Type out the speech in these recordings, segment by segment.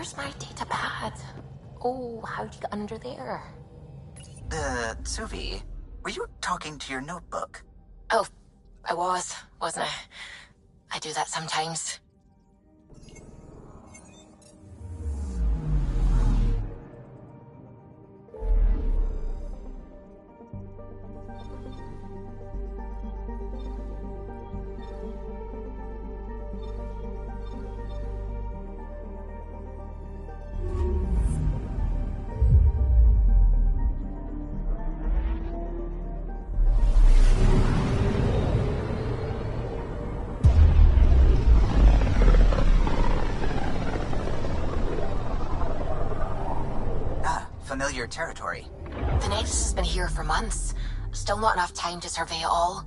Where's my data pad? Oh, how'd you get under there? Suvi, were you talking to your notebook? Oh, I was, wasn't I? I do that sometimes. Familiar territory. The Nexus has been here for months. Still not enough time to survey it all.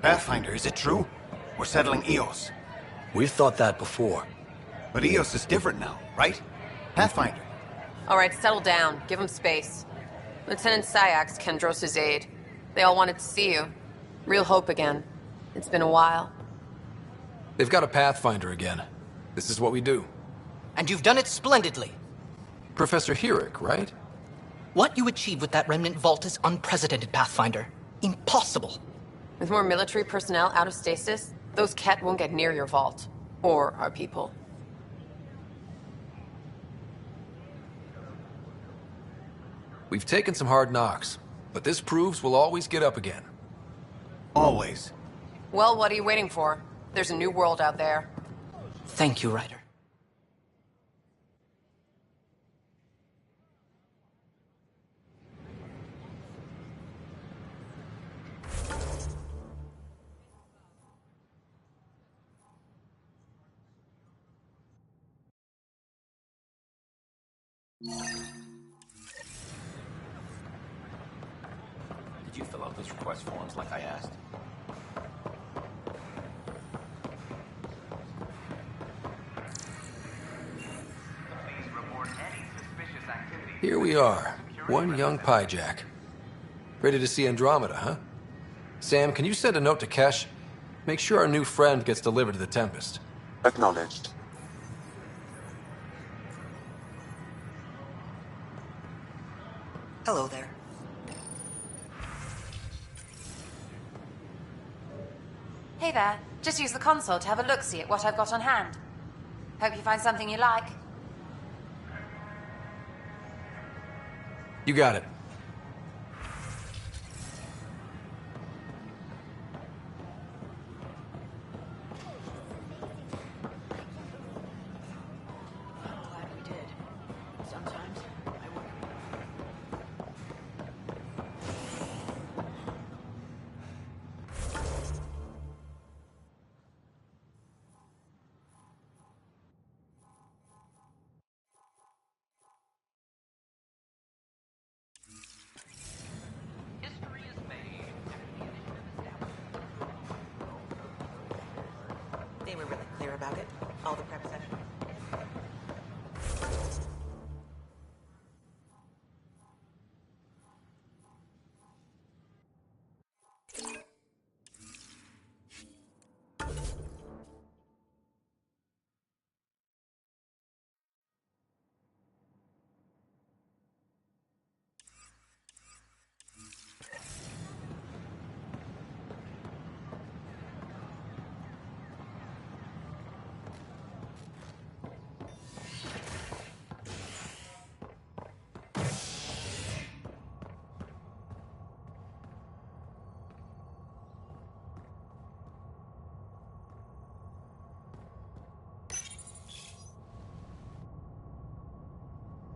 Pathfinder, is it true? We're settling Eos. We've thought that before. But Eos is different now, right? Pathfinder. All right, settle down. Give him space. Lieutenant Syax, Kendros' aide. They all wanted to see you. Real hope again. It's been a while. They've got a Pathfinder again. This is what we do. And you've done it splendidly. Professor Herrick, right? What you achieved with that remnant vault is unprecedented, Pathfinder. Impossible. With more military personnel out of stasis, those Ket won't get near your vault. Or our people. We've taken some hard knocks, but this proves we'll always get up again. Always. Well, what are you waiting for? There's a new world out there. Thank you, Ryder. Did you fill out those request forms like I asked? Here we are, one young Pyjack. Ready to see Andromeda, huh? Sam, can you send a note to Kesh? Make sure our new friend gets delivered to the Tempest. Acknowledged. Hello there. Hey there. Just use the console to have a look-see at what I've got on hand. Hope you find something you like. You got it.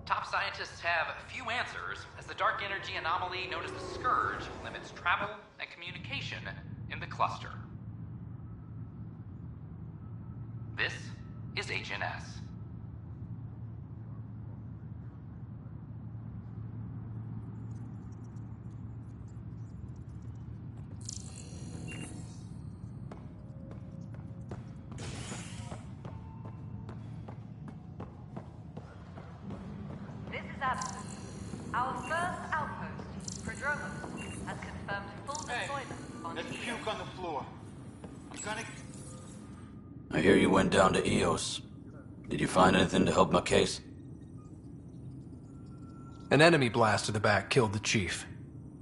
Top scientists have few answers, as the dark energy anomaly known as the Scourge limits travel and communication in the cluster. This is HNS. This is Addison. Our first outpost, Prodromos, has confirmed full deployment on There's Eos. puke on the floor. I'm gonna... I hear you went down to Eos. Did you find anything to help my case? An enemy blast to the back killed the chief.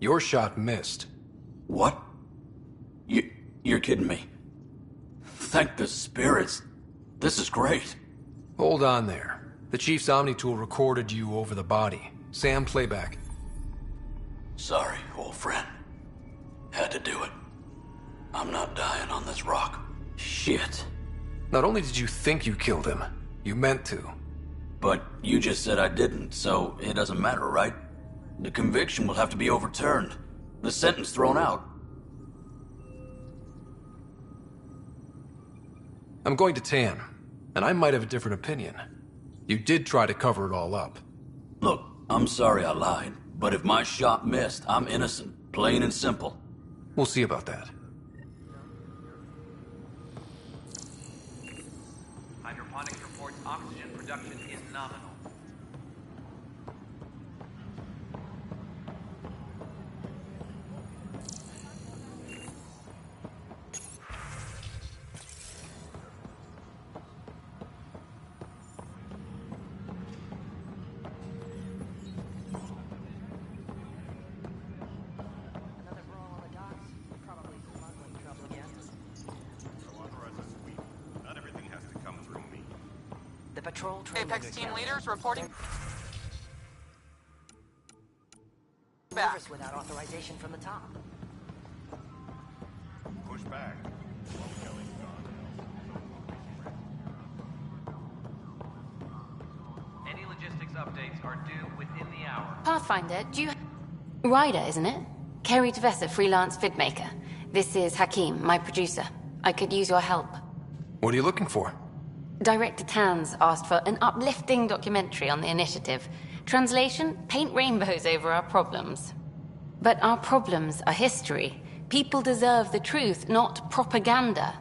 Your shot missed. What? You're kidding me. Thank the spirits. This is great. Hold on there. The chief's Omni tool recorded you over the body. Sam, playback. Sorry, old friend. Had to do it. I'm not dying on this rock. Shit. Not only did you think you killed him, you meant to. But you just said I didn't, so it doesn't matter, right? The conviction will have to be overturned. The sentence thrown out. I'm going to Tan, and I might have a different opinion. You did try to cover it all up. Look, I'm sorry I lied, but if my shot missed, I'm innocent. Plain and simple. We'll see about that. Hydroponics reports oxygen production is nominal. Not everything has to come through me. The patrol train Apex team leaders reporting service without authorization from the top. Push back. Well, Kelly's gone. Any logistics updates are due within the hour. Pathfinder, do you... Ryder, isn't it? Kerry Tevessa, freelance vidmaker. This is Hakeem, my producer. I could use your help. What are you looking for? Director Tans asked for an uplifting documentary on the initiative. Translation, paint rainbows over our problems. But our problems are history. People deserve the truth, not propaganda.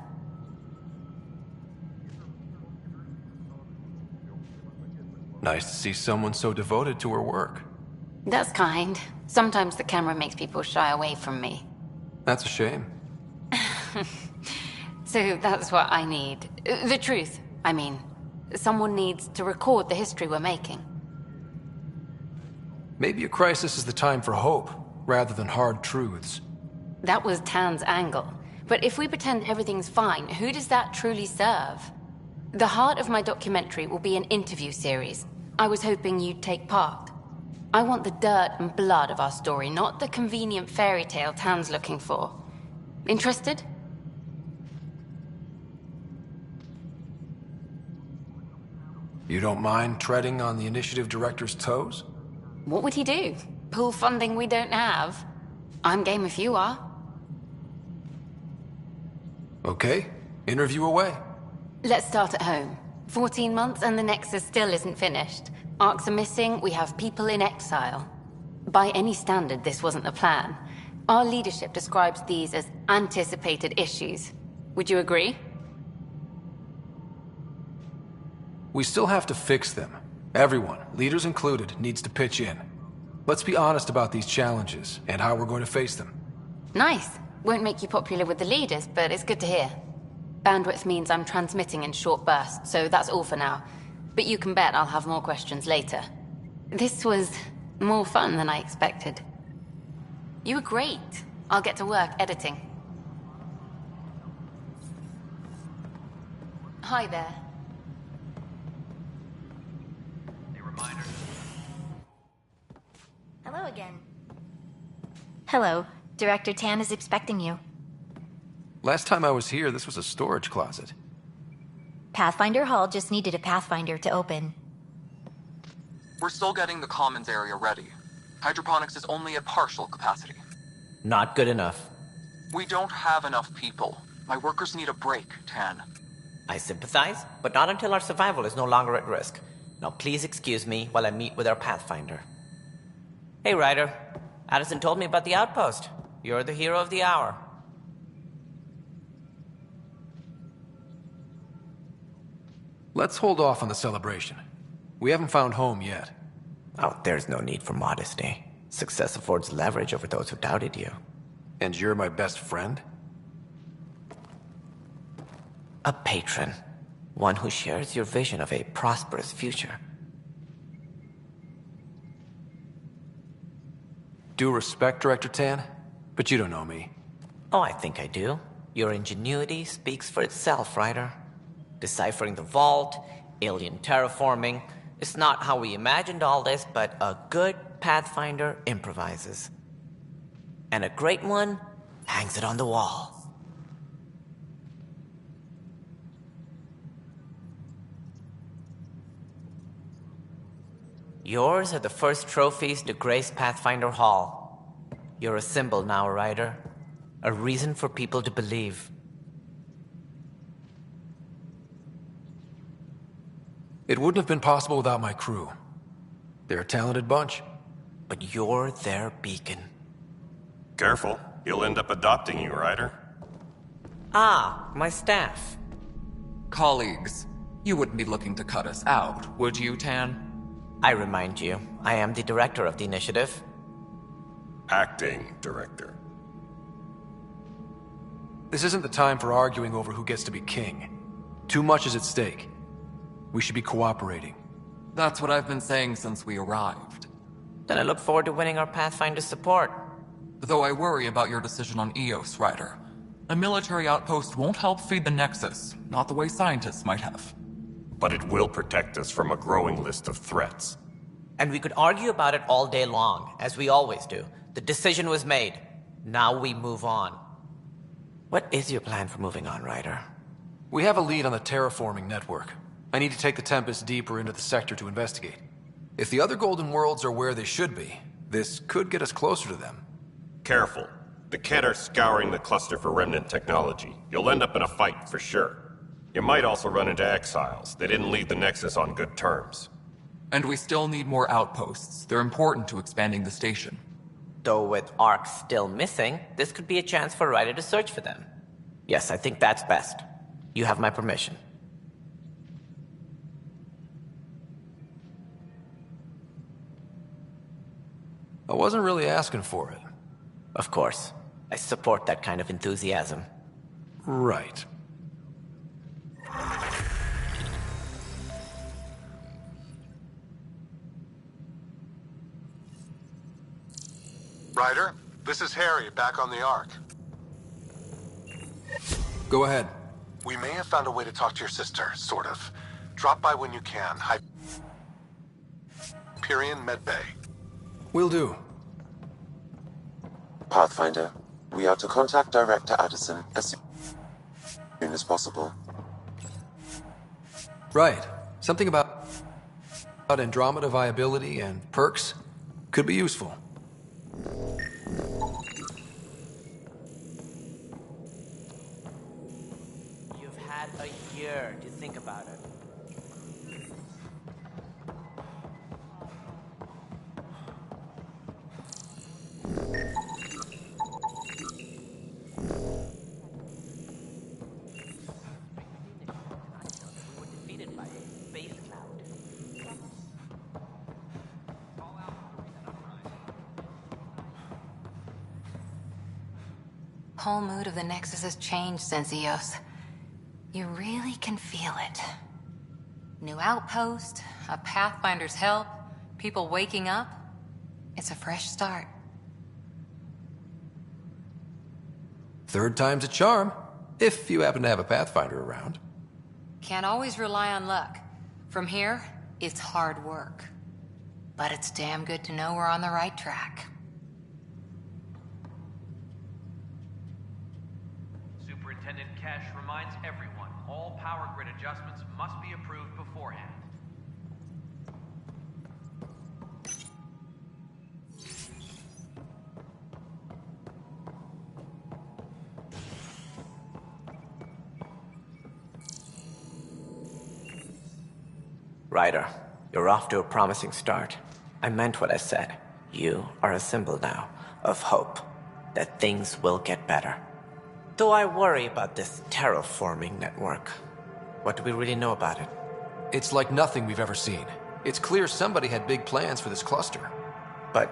Nice to see someone so devoted to her work. That's kind. Sometimes the camera makes people shy away from me. That's a shame. So that's what I need. The truth, I mean. Someone needs to record the history we're making. Maybe a crisis is the time for hope, rather than hard truths. That was Tan's angle. But if we pretend everything's fine, who does that truly serve? The heart of my documentary will be an interview series. I was hoping you'd take part. I want the dirt and blood of our story, not the convenient fairy tale Tan's looking for. Interested? You don't mind treading on the initiative director's toes? What would he do? Pull funding we don't have? I'm game if you are. Okay, interview away. Let's start at home. 14 months and the Nexus still isn't finished. Arcs are missing, we have people in exile. By any standard, this wasn't the plan. Our leadership describes these as anticipated issues. Would you agree? We still have to fix them. Everyone, leaders included, needs to pitch in. Let's be honest about these challenges and how we're going to face them. Nice. Won't make you popular with the leaders, but it's good to hear. Bandwidth means I'm transmitting in short bursts, so that's all for now. But you can bet I'll have more questions later. This was more fun than I expected. You were great. I'll get to work editing. Hi there. A reminder. Hello again. Hello. Director Tan is expecting you. Last time I was here, this was a storage closet. Pathfinder Hall just needed a Pathfinder to open. We're still getting the commons area ready. Hydroponics is only at partial capacity. Not good enough. We don't have enough people. My workers need a break, Tan. I sympathize, but not until our survival is no longer at risk. Now please excuse me while I meet with our Pathfinder. Hey, Ryder. Addison told me about the outpost. You're the hero of the hour. Let's hold off on the celebration. We haven't found home yet. Oh, there's no need for modesty. Success affords leverage over those who doubted you. And you're my best friend? A patron. One who shares your vision of a prosperous future. Due respect, Director Tan, but you don't know me. Oh, I think I do. Your ingenuity speaks for itself, Ryder. Deciphering the vault, alien terraforming. It's not how we imagined all this, but a good Pathfinder improvises. And a great one hangs it on the wall. Yours are the first trophies to grace Pathfinder Hall. You're a symbol now, Ryder. A reason for people to believe. It wouldn't have been possible without my crew. They're a talented bunch. But you're their beacon. Careful. He'll end up adopting you, Ryder. Ah, my staff. Colleagues, you wouldn't be looking to cut us out, would you, Tan? I remind you, I am the director of the initiative. Acting director. This isn't the time for arguing over who gets to be king. Too much is at stake. We should be cooperating. That's what I've been saying since we arrived. Then I look forward to winning our Pathfinder's support. Though I worry about your decision on Eos, Ryder. A military outpost won't help feed the Nexus, not the way scientists might have. But it will protect us from a growing list of threats. And we could argue about it all day long, as we always do. The decision was made. Now we move on. What is your plan for moving on, Ryder? We have a lead on the terraforming network. I need to take the Tempest deeper into the sector to investigate. If the other Golden Worlds are where they should be, this could get us closer to them. Careful. The Kett are scouring the cluster for remnant technology. You'll end up in a fight for sure. You might also run into exiles. They didn't leave the Nexus on good terms. And we still need more outposts. They're important to expanding the station. Though with Ark still missing, this could be a chance for Ryder to search for them. Yes, I think that's best. You have my permission. I wasn't really asking for it. Of course. I support that kind of enthusiasm. Right. Ryder, this is Harry, back on the Ark. Go ahead. We may have found a way to talk to your sister, sort of. Drop by when you can. Hyperion Medbay. Will do. Pathfinder, we are to contact Director Addison as soon as possible. Right. Something about Andromeda viability and perks could be useful. You've had a year to think about it. Whole mood of the Nexus has changed since Eos. You really can feel it. New outpost, a Pathfinder's help, people waking up. It's a fresh start. Third time's a charm, if you happen to have a Pathfinder around. Can't always rely on luck. From here, it's hard work. But it's damn good to know we're on the right track. Superintendent Kesh reminds everyone all power grid adjustments must be approved beforehand. Ryder, you're off to a promising start. I meant what I said. You are a symbol now of hope that things will get better. Though I worry about this terraforming network. What do we really know about it? It's like nothing we've ever seen. It's clear somebody had big plans for this cluster. But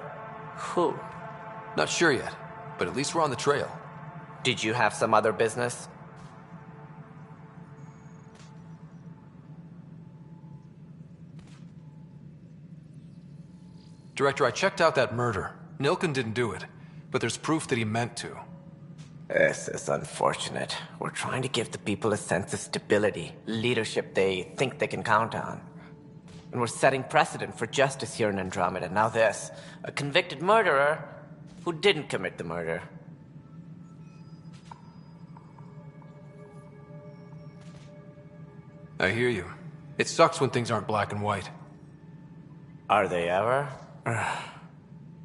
who? Not sure yet, but at least we're on the trail. Did you have some other business? Director, I checked out that murder. Nilken didn't do it, but there's proof that he meant to. This is unfortunate. We're trying to give the people a sense of stability, leadership they think they can count on. And we're setting precedent for justice here in Andromeda. Now this, a convicted murderer who didn't commit the murder. I hear you. It sucks when things aren't black and white. Are they ever?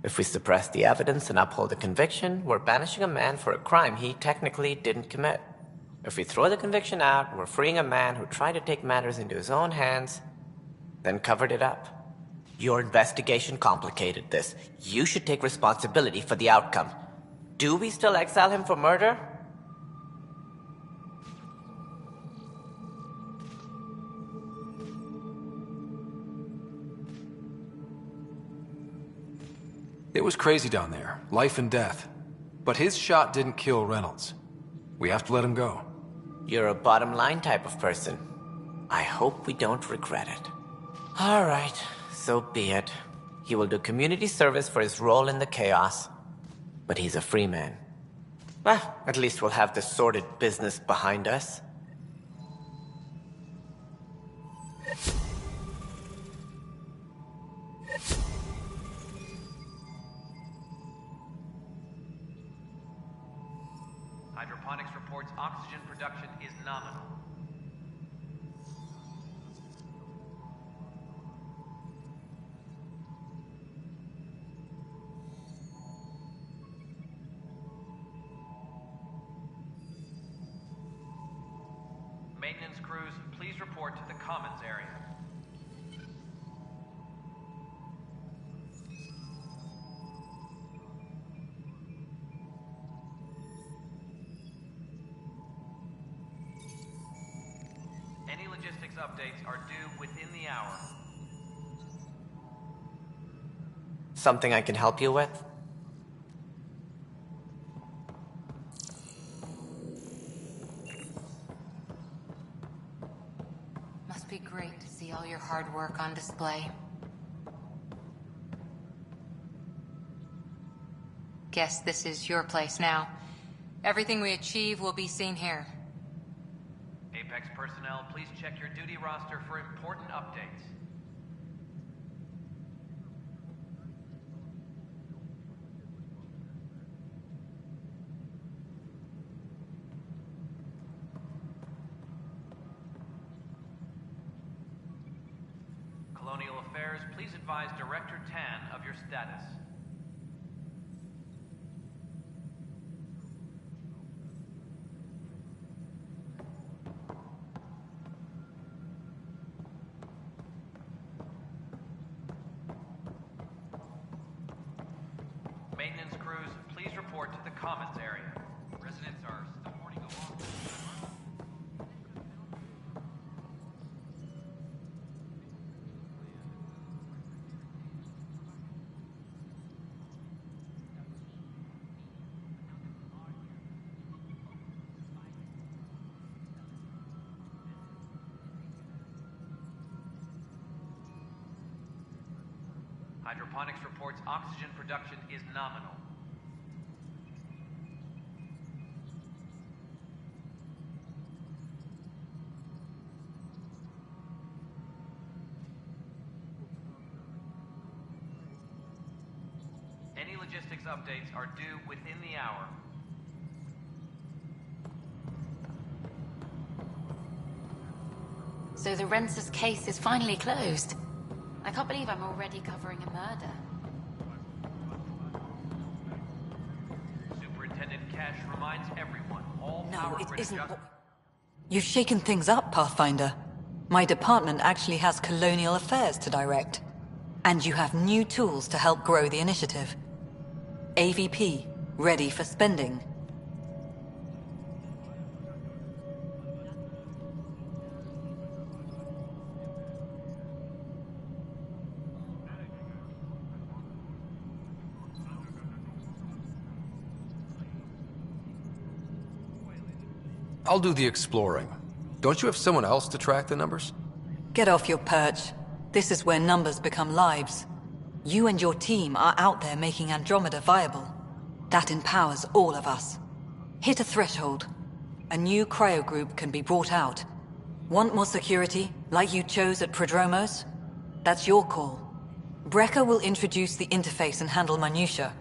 If we suppress the evidence and uphold the conviction, we're banishing a man for a crime he technically didn't commit. If we throw the conviction out, we're freeing a man who tried to take matters into his own hands, then covered it up. Your investigation complicated this. You should take responsibility for the outcome. Do we still exile him for murder? It was crazy down there, life and death. But his shot didn't kill Reynolds. We have to let him go. You're a bottom line type of person. I hope we don't regret it. All right, so be it. He will do community service for his role in the chaos. But he's a free man. Well, at least we'll have the sordid business behind us. Hydroponics reports oxygen production is nominal. Maintenance crews, please report to the commons area. Any logistics updates are due within the hour. Something I can help you with? Must be great to see all your hard work on display. Guess this is your place now. Everything we achieve will be seen here. Apex personnel, please check your duty roster for important updates. Colonial Affairs, please advise Director Tan of your status. Maintenance crews, please report to the commons area. Residents are still mourning along. Hydroponics reports oxygen production is nominal. Any logistics updates are due within the hour. So the Rensis case is finally closed. I can't believe I'm already covering a murder. Superintendent Cash reminds everyone, all No, forward it isn't. adjust- You've shaken things up, Pathfinder. My department actually has colonial affairs to direct. And you have new tools to help grow the initiative. AVP, ready for spending. I'll do the exploring. Don't you have someone else to track the numbers? Get off your perch. This is where numbers become lives. You and your team are out there making Andromeda viable. That empowers all of us. Hit a threshold. A new cryo group can be brought out. Want more security, like you chose at Prodromos? That's your call. Brecker will introduce the interface and handle minutiae.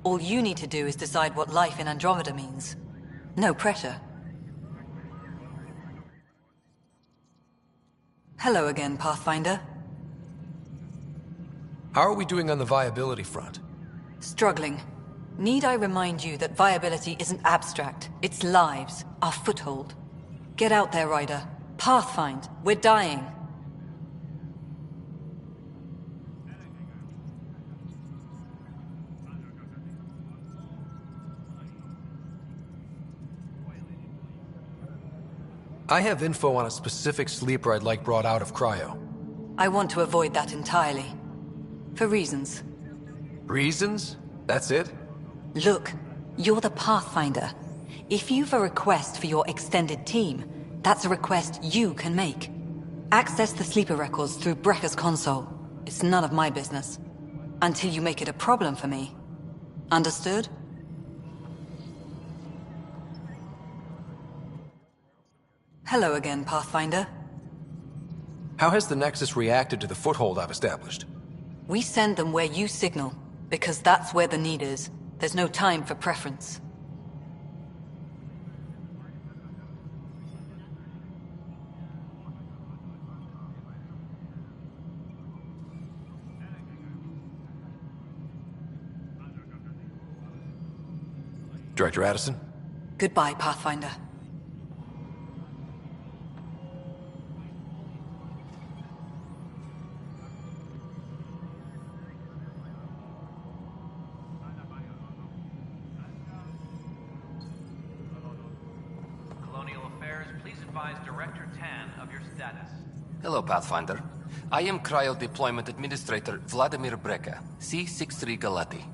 All you need to do is decide what life in Andromeda means. No pressure. Hello again, Pathfinder. How are we doing on the viability front? Struggling. Need I remind you that viability isn't abstract, it's lives, our foothold. Get out there, Ryder. Pathfind, we're dying. I have info on a specific sleeper I'd like brought out of cryo. I want to avoid that entirely. For reasons. Reasons? That's it? Look, you're the Pathfinder. If you've a request for your extended team, that's a request you can make. Access the sleeper records through Brecker's console. It's none of my business. Until you make it a problem for me. Understood? Hello again, Pathfinder. How has the Nexus reacted to the foothold I've established? We send them where you signal, because that's where the need is. There's no time for preference. Director Addison? Goodbye, Pathfinder. Director Tan of your status. Hello, Pathfinder. I am Cryo Deployment Administrator Vladimir Breca, C-63 Galati.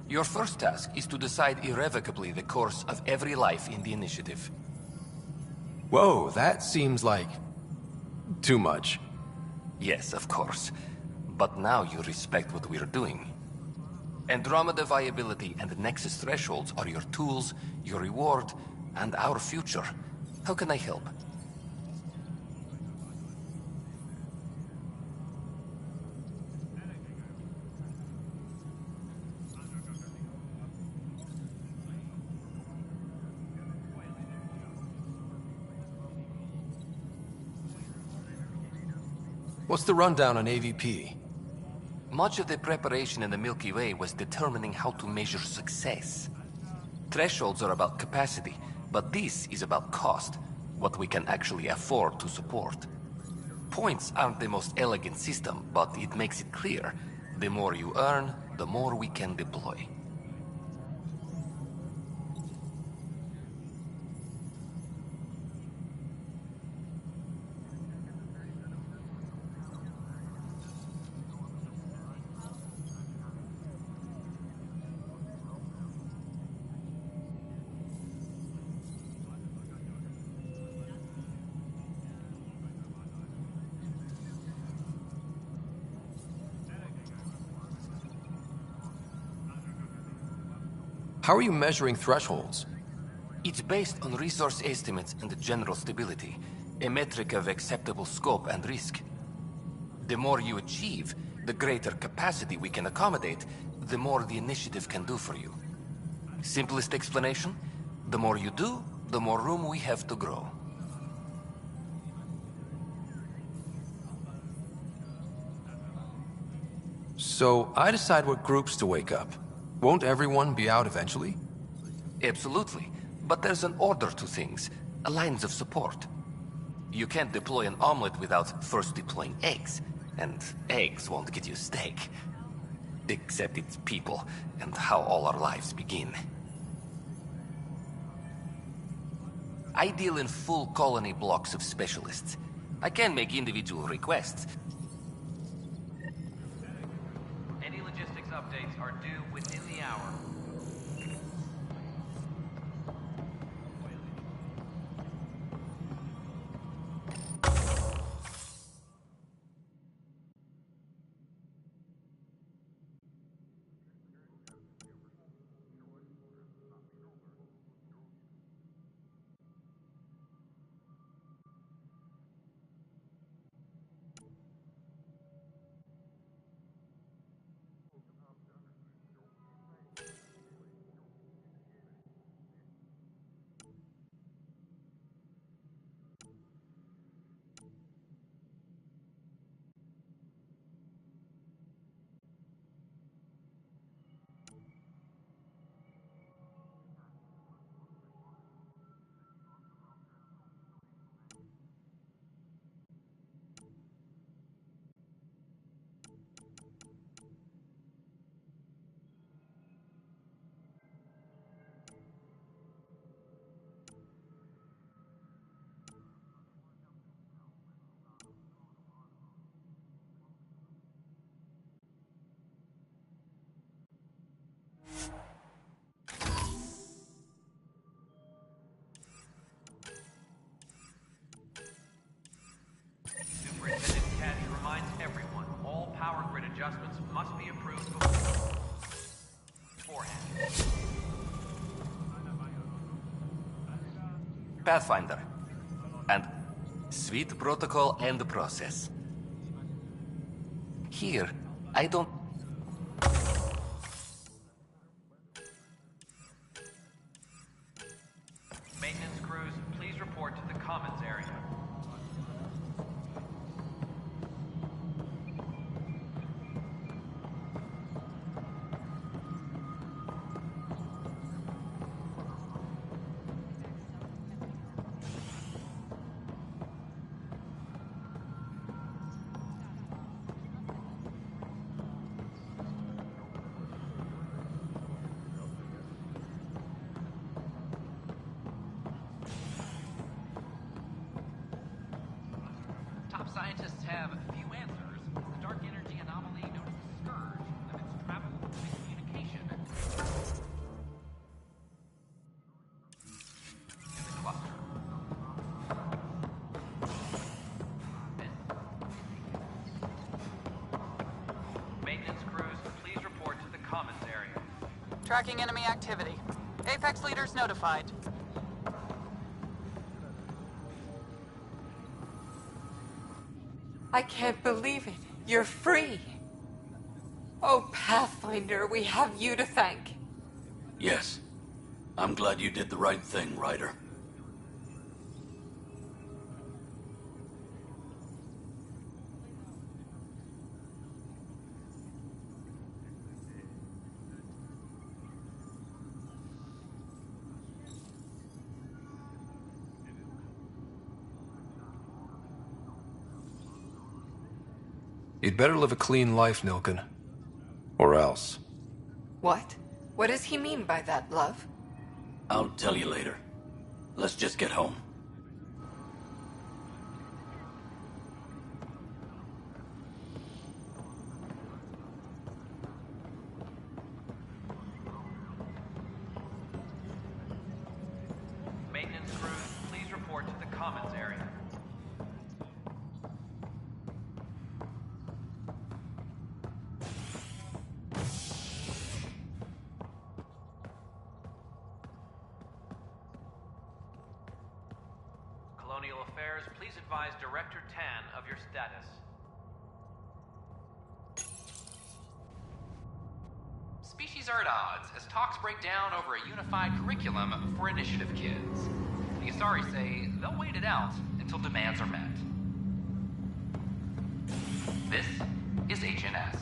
Your first task is to decide irrevocably the course of every life in the initiative. Whoa, that seems like... too much. Yes, of course. But now you respect what we're doing. Andromeda viability and the Nexus thresholds are your tools, your reward, and our future. How can I help? What's the rundown on AVP? Much of the preparation in the Milky Way was determining how to measure success. Thresholds are about capacity, but this is about cost, what we can actually afford to support. Points aren't the most elegant system, but it makes it clear. The more you earn, the more we can deploy. How are you measuring thresholds? It's based on resource estimates and general stability, a metric of acceptable scope and risk. The more you achieve, the greater capacity we can accommodate, the more the initiative can do for you. Simplest explanation, the more you do, the more room we have to grow. So, I decide what groups to wake up. Won't everyone be out eventually? Absolutely. But there's an order to things, lines of support. You can't deploy an omelet without first deploying eggs. And eggs won't get you steak. Except it's people, and how all our lives begin. I deal in full colony blocks of specialists. I can make individual requests. Any logistics updates are due within the hour. Superintendent Cash reminds everyone all power grid adjustments must be approved beforehand. Pathfinder. And sweet protocol and process. Here, I don't... Maintenance crews, please report to the commons area. Top scientists have few answers. The dark energy anomaly known as the Scourge limits travel and communication in the cluster. Maintenance crews, please report to the commons area. Tracking enemy activity. Apex leaders notified. I can't believe it. You're free. Oh, Pathfinder, we have you to thank. Yes. I'm glad you did the right thing, Ryder. You'd better live a clean life, Nilken. Or else. What? What does he mean by that, love? I'll tell you later. Let's just get home. Maintenance crews, please report to the commons area. Colonial Affairs, please advise Director Tan of your status. Species are at odds as talks break down over a unified curriculum for initiative kids. The Asari say they'll wait it out until demands are met. This is HNS.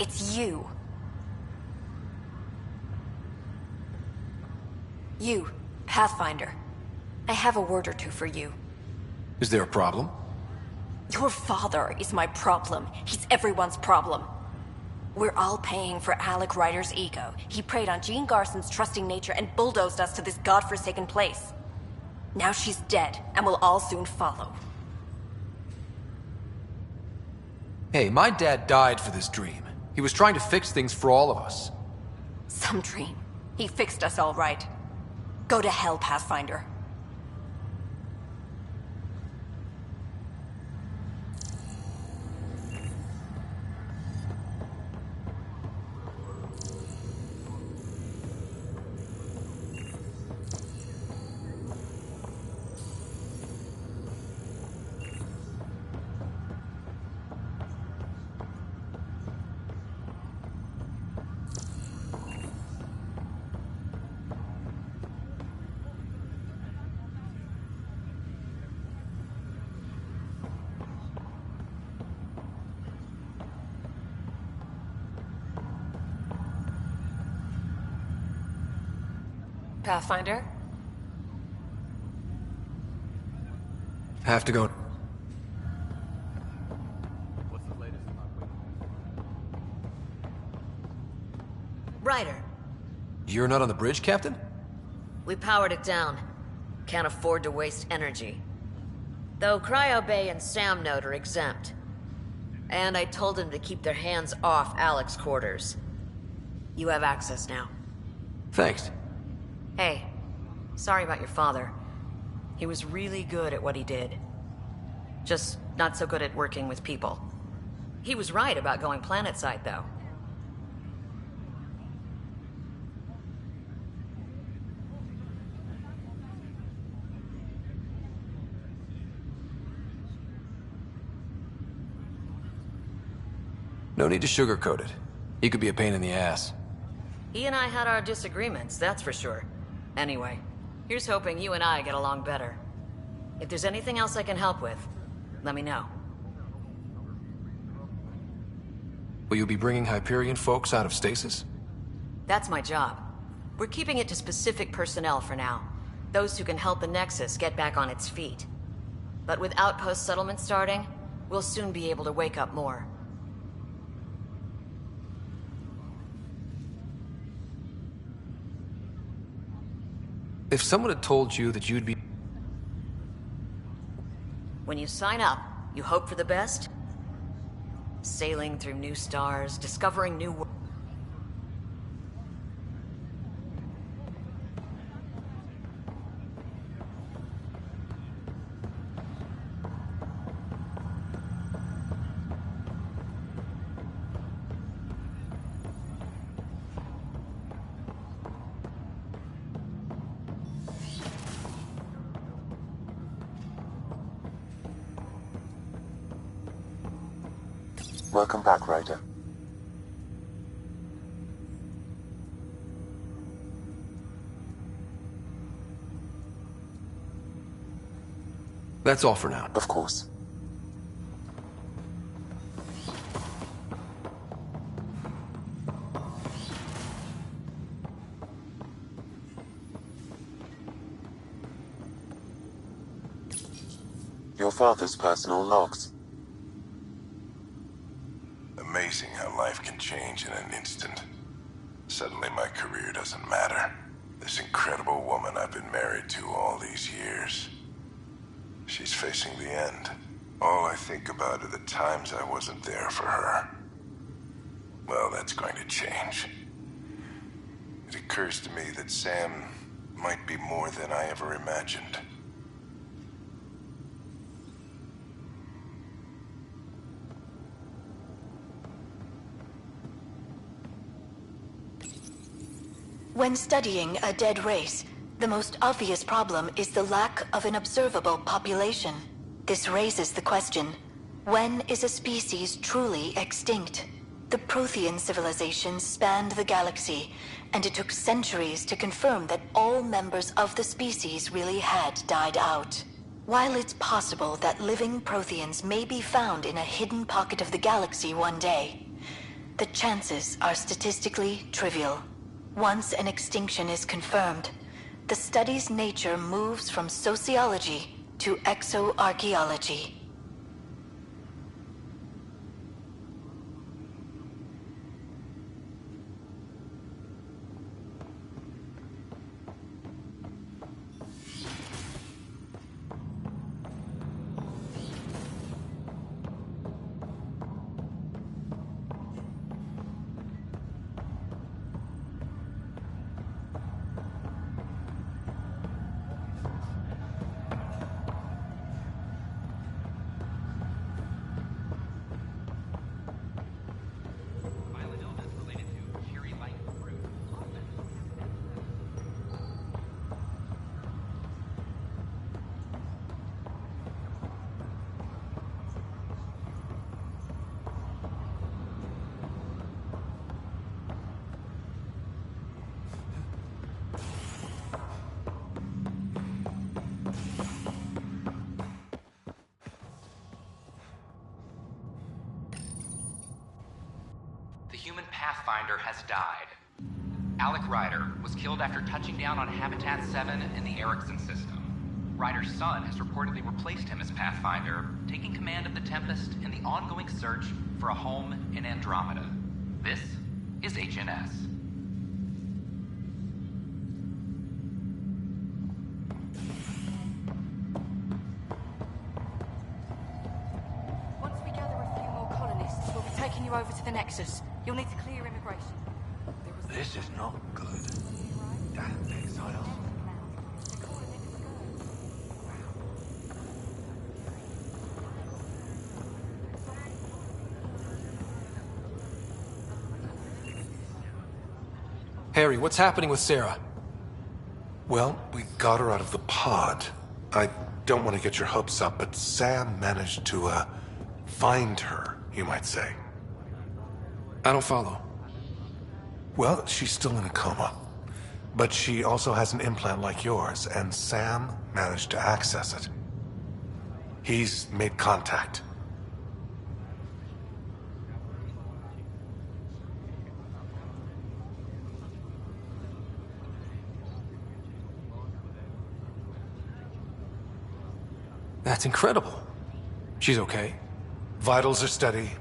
It's you. You, Pathfinder. I have a word or two for you. Is there a problem? Your father is my problem. He's everyone's problem. We're all paying for Alec Ryder's ego. He preyed on Jean Garson's trusting nature and bulldozed us to this godforsaken place. Now she's dead, and we'll all soon follow. Hey, my dad died for this dream. He was trying to fix things for all of us. Some dream. He fixed us all right. Go to hell, Pathfinder. Pathfinder? Have to go. Ryder, You're not on the bridge, Captain? we powered it down. Can't afford to waste energy. Though Cryo Bay and Sam Node are exempt. And I told them to keep their hands off Alec's quarters. You have access now. Thanks. Hey, sorry about your father. He was really good at what he did. Just not so good at working with people. He was right about going planetside, though. No need to sugarcoat it. He could be a pain in the ass. He and I had our disagreements, that's for sure. Anyway, here's hoping you and I get along better. If there's anything else I can help with, let me know. Will you be bringing Hyperion folks out of stasis? That's my job. We're keeping it to specific personnel for now. Those who can help the Nexus get back on its feet. But with outpost settlement starting, we'll soon be able to wake up more. If someone had told you that you'd be... When you sign up, you hope for the best? Sailing through new stars, discovering new worlds. Welcome back, Ryder. That's all for now. Of course. Your father's personal logs. Amazing how life can change in an instant. Suddenly my career doesn't matter. This incredible woman I've been married to all these years. She's facing the end. All I think about are the times I wasn't there for her. Well, that's going to change. It occurs to me that Sam might be more than I ever imagined. When studying a dead race, the most obvious problem is the lack of an observable population. This raises the question, when is a species truly extinct? The Prothean civilizations spanned the galaxy, and it took centuries to confirm that all members of the species really had died out. While it's possible that living Protheans may be found in a hidden pocket of the galaxy one day, the chances are statistically trivial. Once an extinction is confirmed, the study's nature moves from sociology to exoarchaeology. The human Pathfinder has died. Alec Ryder was killed after touching down on Habitat 7 in the Erickson system. Ryder's son has reportedly replaced him as Pathfinder, taking command of the Tempest in the ongoing search for a home in Andromeda. This is HNS. Once we gather a few more colonists, we'll be taking you over to the Nexus. You'll need to clear immigration. This is not good. Damn exiles. Harry, what's happening with Sarah? Well, we got her out of the pod. I don't want to get your hopes up, but Sam managed to, find her, you might say. I don't follow. Well, she's still in a coma. But she also has an implant like yours, and Sam managed to access it. He's made contact. That's incredible. She's okay. Vitals are steady,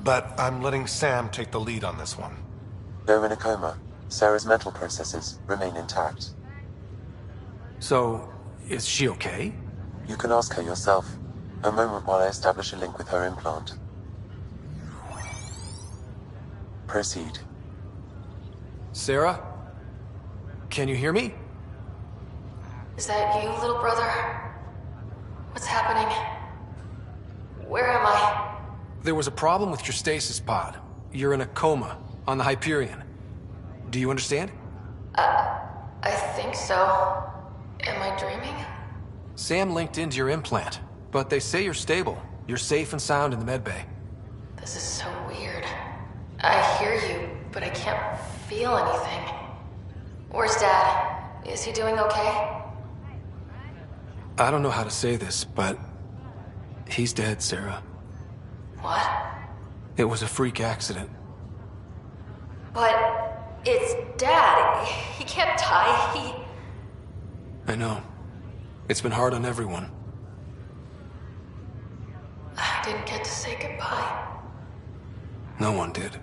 but I'm letting Sam take the lead on this one. They're in a coma. Sarah's mental processes remain intact. So, is she okay? You can ask her yourself. A moment while I establish a link with her implant. Proceed. Sarah? Can you hear me? Is that you, little brother? What's happening? Where am I? There was a problem with your stasis pod. You're in a coma on the Hyperion. Do you understand? I think so. Am I dreaming? Sam linked into your implant, but they say you're stable. You're safe and sound in the medbay. This is so weird. I hear you, but I can't feel anything. Where's Dad? Is he doing okay? I don't know how to say this, but he's dead, Sarah. What? It was a freak accident. But it's Dad. He can't die. I know. It's been hard on everyone. I didn't get to say goodbye. No one did.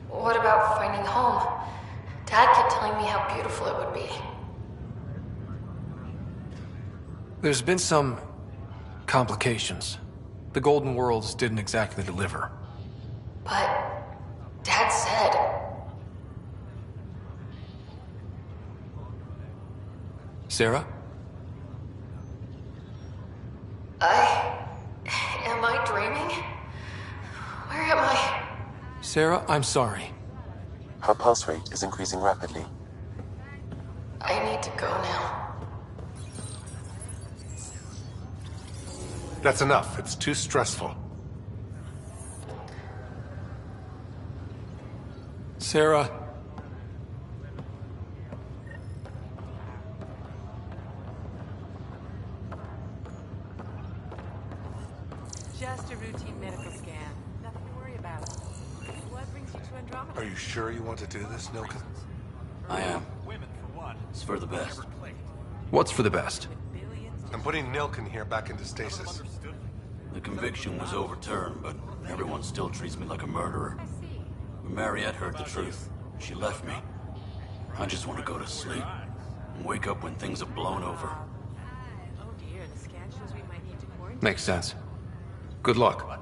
What about finding home? Dad kept telling me how beautiful it would be. There's been some complications. The Golden Worlds didn't exactly deliver. But Dad said... Sarah? Am I dreaming? Where am I? Sarah, I'm sorry. Her pulse rate is increasing rapidly. I need to go now. That's enough. It's too stressful. Sarah. Just a routine medical scan. Nothing to worry about. What brings you to Andromeda? Are you sure you want to do this, Nilkin? I am. It's for the best. What's for the best? I'm putting Nilkin here back into stasis. The conviction was overturned, but everyone still treats me like a murderer. When Mariette heard the truth, she left me. I just want to go to sleep and wake up when things have blown over. Oh dear, the scan shows we might need to quarantine. Makes sense. Good luck.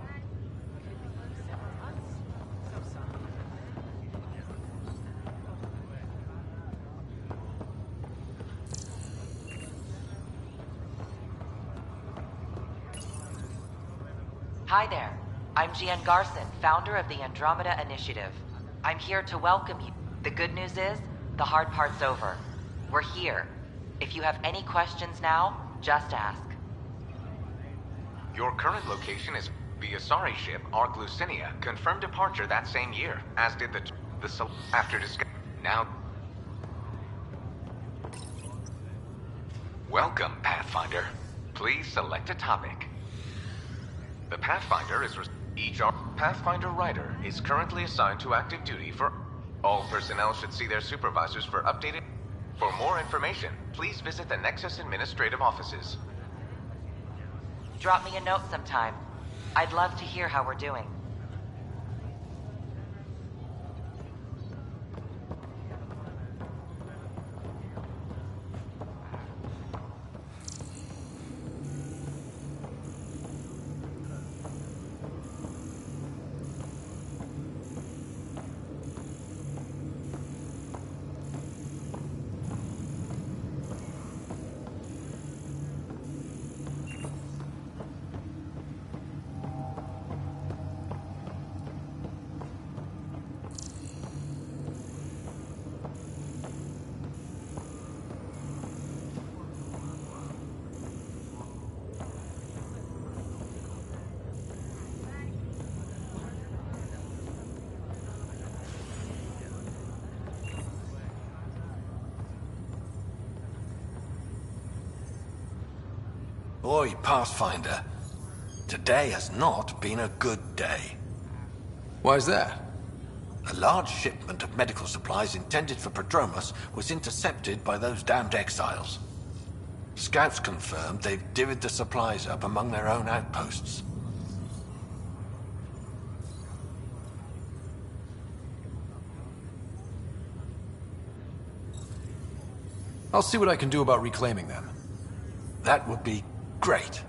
Hi there. I'm Jian Garson, founder of the Andromeda Initiative. I'm here to welcome you. The good news is, the hard part's over. We're here. If you have any questions now, just ask. Your current location is the Asari ship, Ark Lucinia, confirmed departure that same year, as did after discovery. Now... Welcome, Pathfinder. Please select a topic. The Pathfinder is... Each Pathfinder Rider is currently assigned to active duty for... All personnel should see their supervisors for updated... For more information, please visit the Nexus Administrative Offices. Drop me a note sometime. I'd love to hear how we're doing. Boy, Pathfinder, today has not been a good day. Why's that? A large shipment of medical supplies intended for Prodromos was intercepted by those damned exiles. Scouts confirmed they've divvied the supplies up among their own outposts. I'll see what I can do about reclaiming them. That would be great.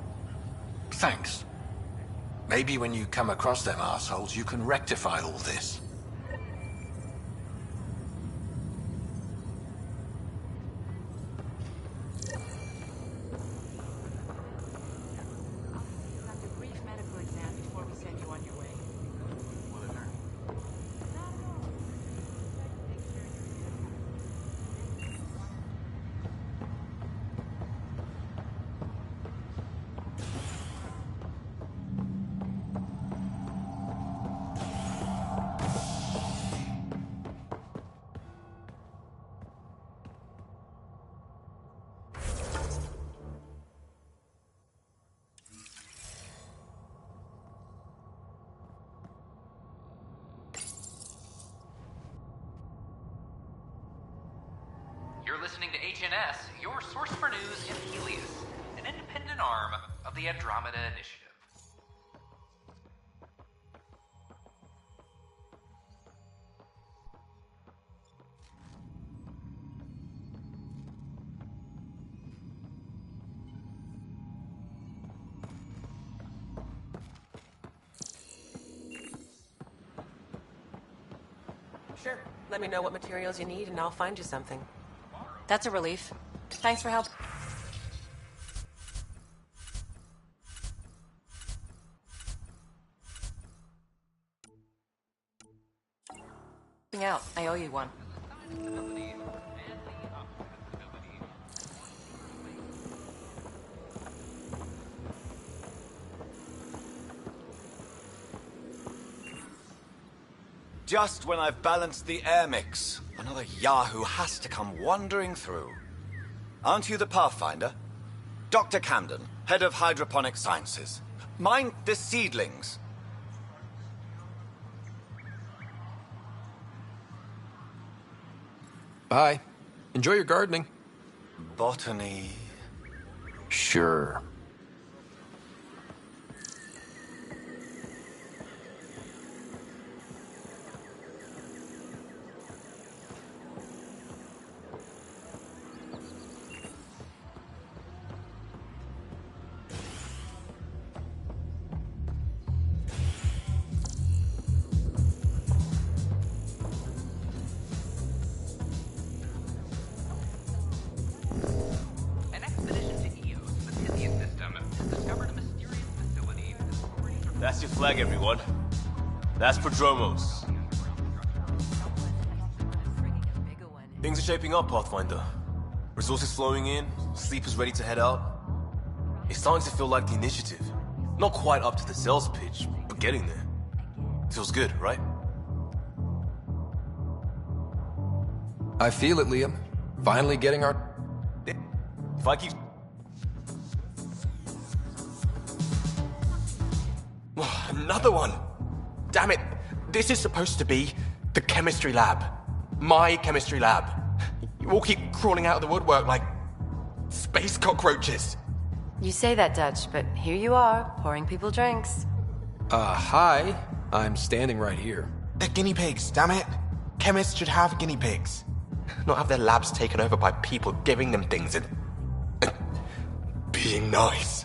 Thanks. Maybe when you come across them assholes, you can rectify all this. You're listening to HNS, your source for news in Helios, an independent arm of the Andromeda Initiative. Sure. Let me know what materials you need and I'll find you something. That's a relief. Thanks for help. Out. I owe you one. Just when I've balanced the air mix, another Yahoo has to come wandering through. Aren't you the Pathfinder? Dr. Camden, head of hydroponic sciences. Mind the seedlings. Bye. Enjoy your gardening. Botany. Sure. An expedition to Eos, the Pythian system, has discovered a mysterious facility that is operating from... That's your flag, everyone. That's Prodromos. Things are shaping up, Pathfinder. Resources flowing in, sleepers ready to head out. It's starting to feel like the initiative. Not quite up to the sales pitch, but getting there. Feels good, right? I feel it, Liam. Finally getting our... If I keep... Another one! Damn it! This is supposed to be the chemistry lab. My chemistry lab. You all keep crawling out of the woodwork like space cockroaches. You say that, Dutch, but here you are, pouring people drinks. Hi. I'm standing right here. They're guinea pigs, damn it. Chemists should have guinea pigs. Not have their labs taken over by people giving them things and being nice.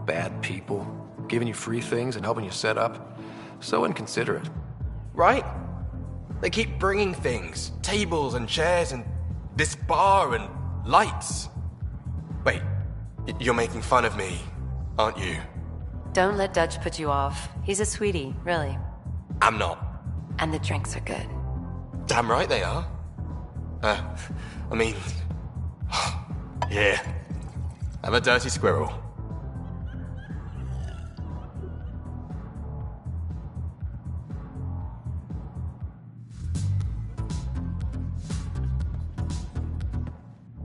Bad people. Giving you free things and helping you set up. So inconsiderate. Right? They keep bringing things. Tables and chairs and this bar and lights. Wait, you're making fun of me, aren't you? Don't let Dutch put you off. He's a sweetie, really. I'm not. And the drinks are good. Damn right they are. I mean... yeah. I'm a dirty squirrel.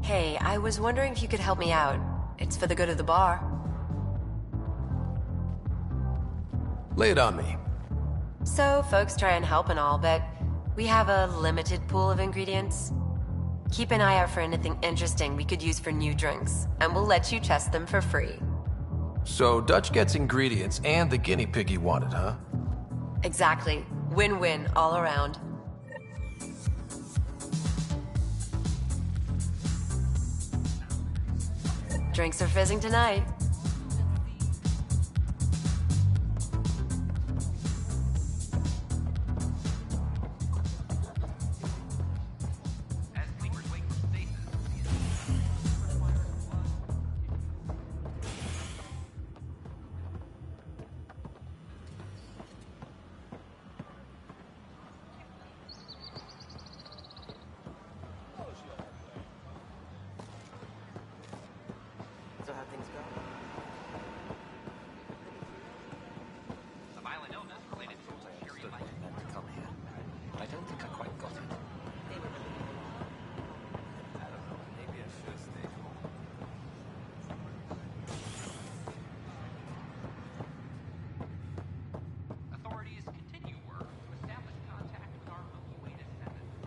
Hey, I was wondering if you could help me out. It's for the good of the bar. Lay it on me. So, folks try and help and all, but we have a limited pool of ingredients. Keep an eye out for anything interesting we could use for new drinks, and we'll let you test them for free. So Dutch gets ingredients and the guinea pig he wanted, huh? Exactly. Win-win all around. Drinks are fizzing tonight. So how things go? A violent illness related to a Syrian life. To come here, but I don't think I quite got it. I don't know. Maybe I should stay home. Authorities continue work to establish contact with our Milky Way descendants.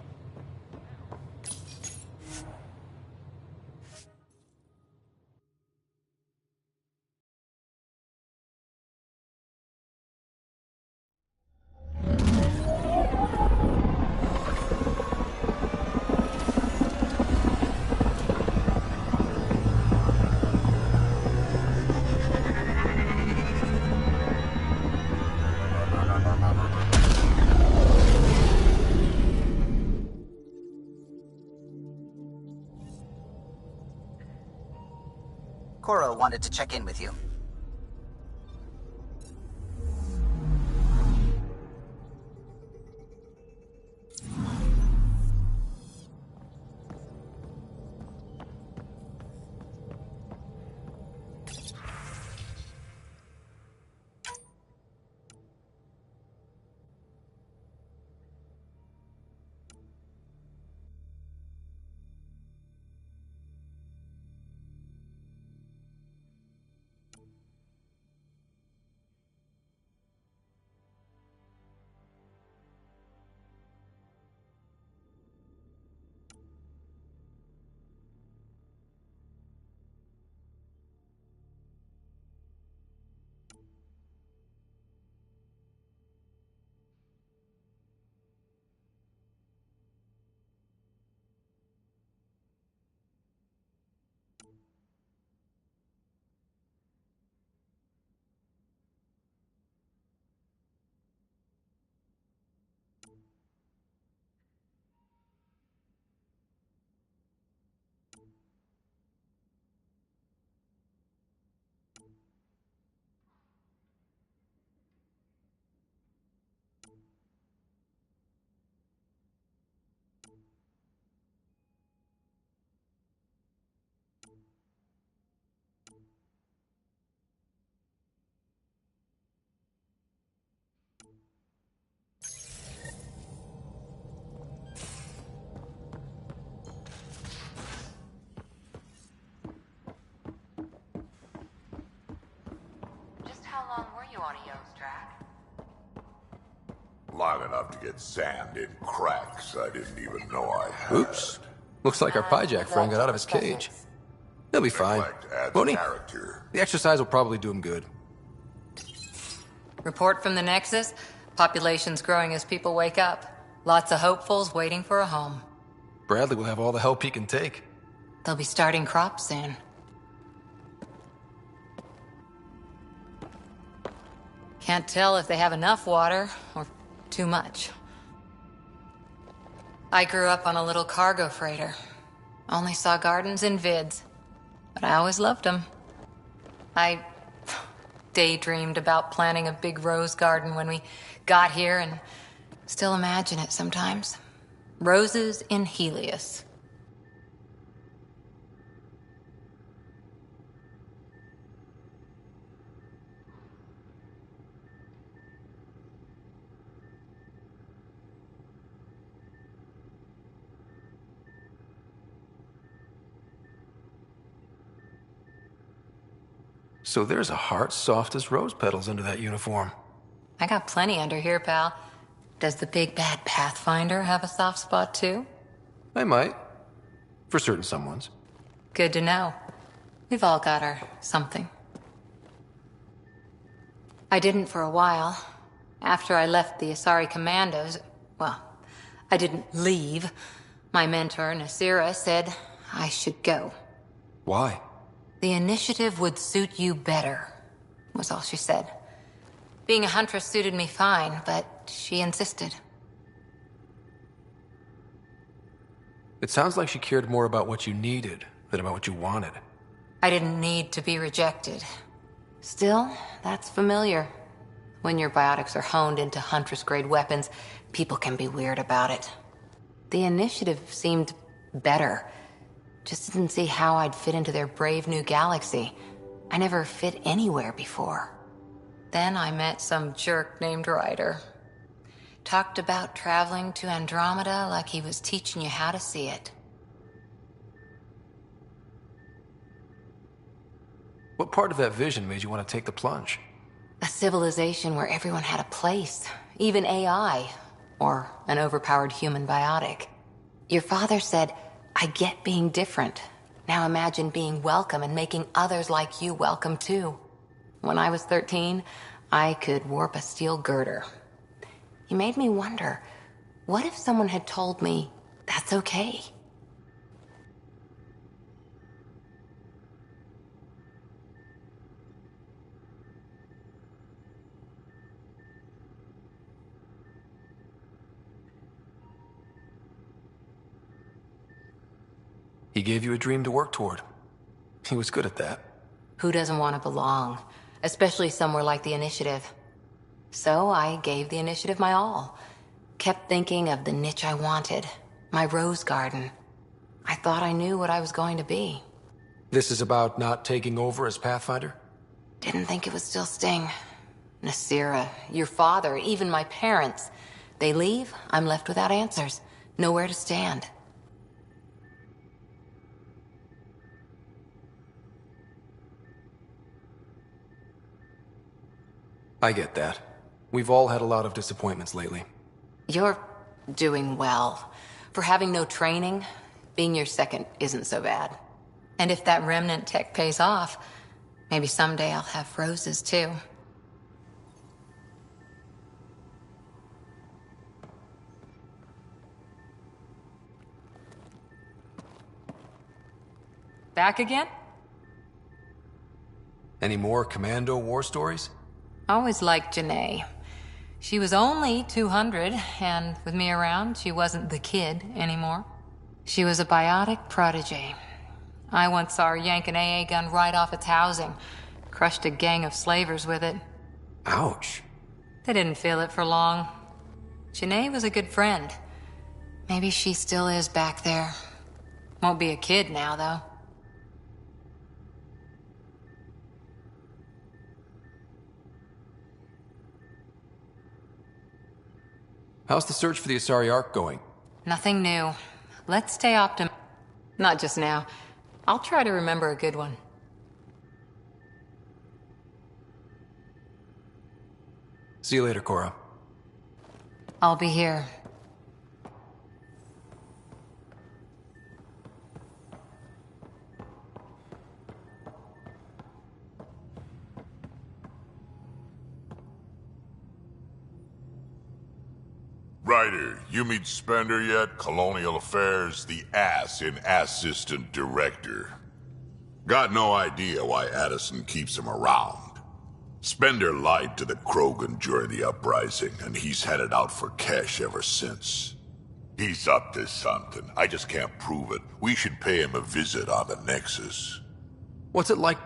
Cora wanted to check in with you. Long enough to get sand in cracks I didn't even know I had. Oops. Looks like our Pyjack friend got out of his cage. He'll be fine. Won't he? The exercise will probably do him good. Report from the Nexus. Population's growing as people wake up. Lots of hopefuls waiting for a home. Bradley will have all the help he can take. They'll be starting crops soon. Can't tell if they have enough water or too much. I grew up on a little cargo freighter. Only saw gardens in vids, but I always loved them. I daydreamed about planting a big rose garden when we got here and still imagine it sometimes. Roses in Helios. So there's a heart soft as rose petals under that uniform. I got plenty under here, pal. Does the big bad Pathfinder have a soft spot too? I might. For certain someones. Good to know. We've all got our something. I didn't for a while. After I left the Asari Commandos, well, I didn't leave. My mentor, Nasira, said I should go. Why? The initiative would suit you better, was all she said. Being a huntress suited me fine, but she insisted. It sounds like she cared more about what you needed than about what you wanted. I didn't need to be rejected. Still, that's familiar. When your biotics are honed into huntress-grade weapons, people can be weird about it. The initiative seemed better. Just didn't see how I'd fit into their brave new galaxy. I never fit anywhere before. Then I met some jerk named Ryder. Talked about traveling to Andromeda like he was teaching you how to see it. What part of that vision made you want to take the plunge? A civilization where everyone had a place, even AI, or an overpowered human biotic. Your father said, I get being different. Now imagine being welcome and making others like you welcome too. When I was 13, I could warp a steel girder. He made me wonder, what if someone had told me that's okay? He gave you a dream to work toward. He was good at that. Who doesn't want to belong? Especially somewhere like the Initiative. So I gave the Initiative my all. Kept thinking of the niche I wanted. My rose garden. I thought I knew what I was going to be. This is about not taking over as Pathfinder? Didn't think it would still sting. Nasira, your father, even my parents. They leave, I'm left without answers. Nowhere to stand. I get that. We've all had a lot of disappointments lately. You're doing well. For having no training, being your second isn't so bad. And if that remnant tech pays off, maybe someday I'll have roses too. Back again? Any more Commando war stories? Always liked Janae. She was only 200, and with me around, she wasn't the kid anymore. She was a biotic protege. I once saw her yank an AA gun right off its housing. Crushed a gang of slavers with it. Ouch. They didn't feel it for long. Janae was a good friend. Maybe she still is back there. Won't be a kid now, though. How's the search for the Asari Ark going? Nothing new. Let's stay optimistic. Not just now. I'll try to remember a good one. See you later, Cora. I'll be here. Ryder, you meet Spender yet? Colonial Affairs, the ass in Assistant Director. Got no idea why Addison keeps him around. Spender lied to the Krogan during the uprising, and he's had it out for cash ever since. He's up to something. I just can't prove it. We should pay him a visit on the Nexus. What's it like?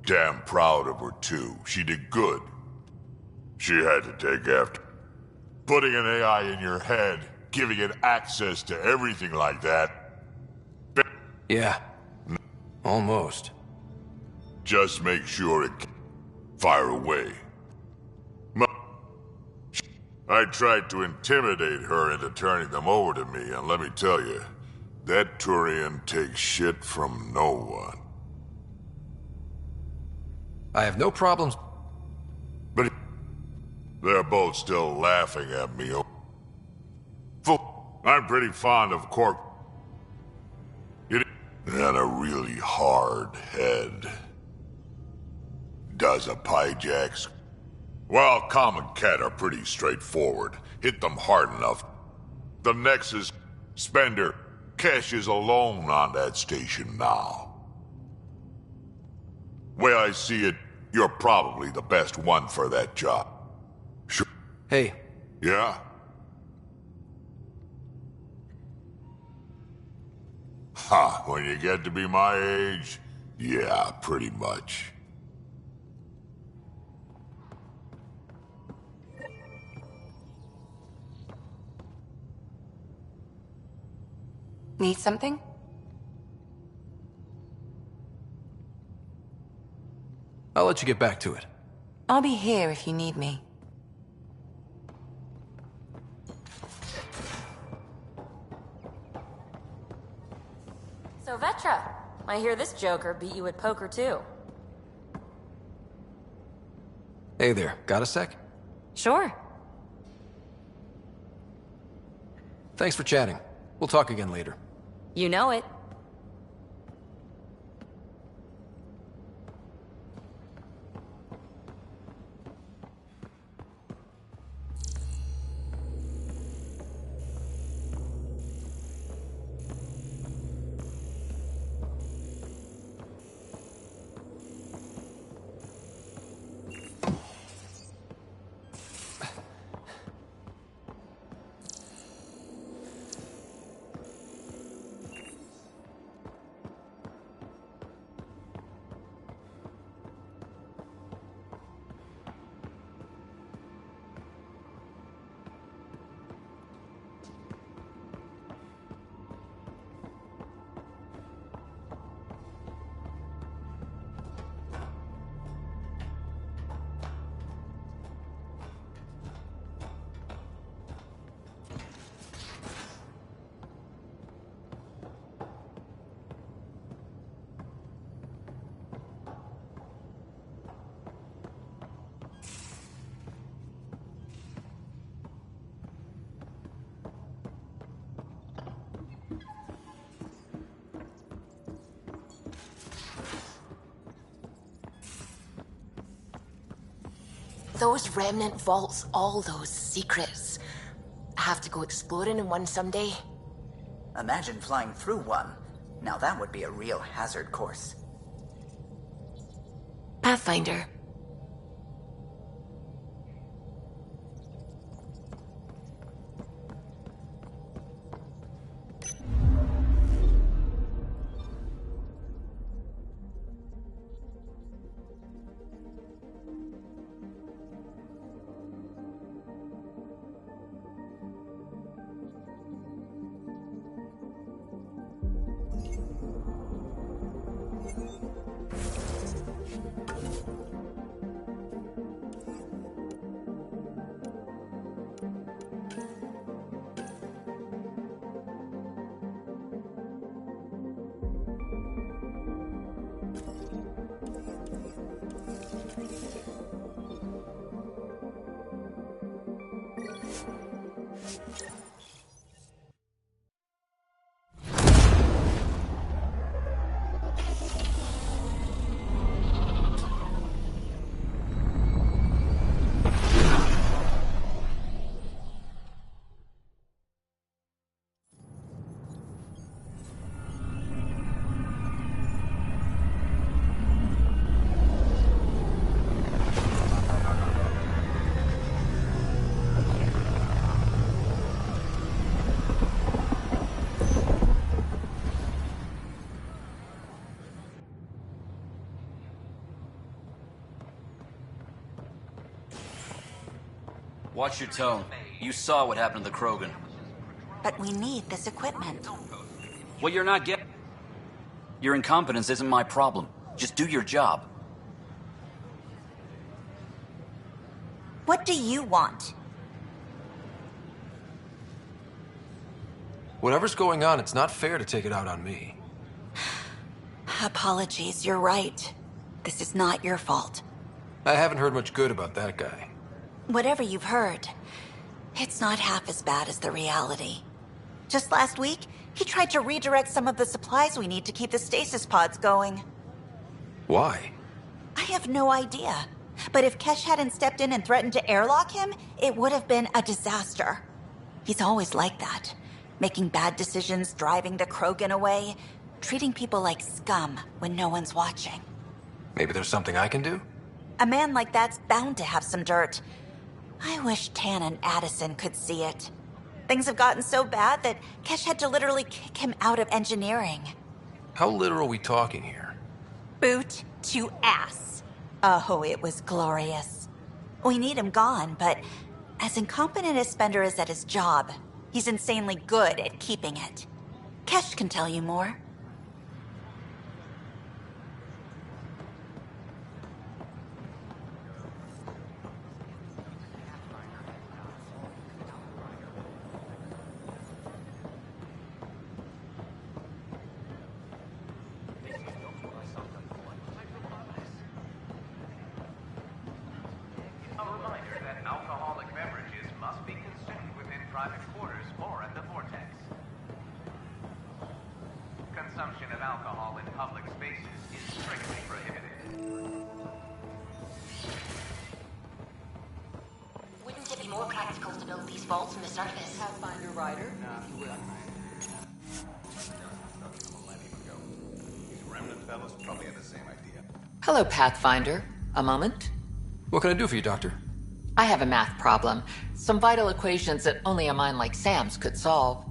Damn proud of her, too. She did good. She had to take after. Putting an AI in your head, giving it access to everything like that. Yeah. Almost. Just make sure it fire away. I tried to intimidate her into turning them over to me, and let me tell you, that Turian takes shit from no one. I have no problems. But they're both still laughing at me. I'm pretty fond of Cork. And a really hard head. Does a Pyjax? Well, Common Cat are pretty straightforward. Hit them hard enough. The Nexus Spender cashes alone on that station now. Way I see it, you're probably the best one for that job. Sure. Hey. Yeah? Ha, when you get to be my age, yeah, pretty much. Need something? I'll let you get back to it. I'll be here if you need me. So, Vetra, I hear this joker beat you at poker, too. Hey there, got a sec? Sure. Thanks for chatting. We'll talk again later. You know it. Those remnant vaults, all those secrets. Have to go exploring in one someday. Imagine flying through one. Now that would be a real hazard course. Pathfinder. Watch your tone. You saw what happened to the Krogan. But we need this equipment. Well, you're not getting... Your incompetence isn't my problem. Just do your job. What do you want? Whatever's going on, it's not fair to take it out on me. Apologies, you're right. This is not your fault. I haven't heard much good about that guy. Whatever you've heard, it's not half as bad as the reality. Just last week, he tried to redirect some of the supplies we need to keep the stasis pods going. Why? I have no idea. But if Kesh hadn't stepped in and threatened to airlock him, it would have been a disaster. He's always like that. Making bad decisions, driving the Krogan away, treating people like scum when no one's watching. Maybe there's something I can do? A man like that's bound to have some dirt. I wish Tan and Addison could see it. Things have gotten so bad that Kesh had to literally kick him out of engineering. How literal are we talking here? Boot to ass. Oh, it was glorious. We need him gone, but as incompetent as Spender is at his job, he's insanely good at keeping it. Kesh can tell you more. Consumption of alcohol in public spaces is strictly prohibited. Wouldn't it be more practical to build these vaults on the surface? Pathfinder Rider, if you will. These remnant fellows probably had the same idea. Hello, Pathfinder. A moment? What can I do for you, Doctor? I have a math problem. Some vital equations that only a mind like Sam's could solve.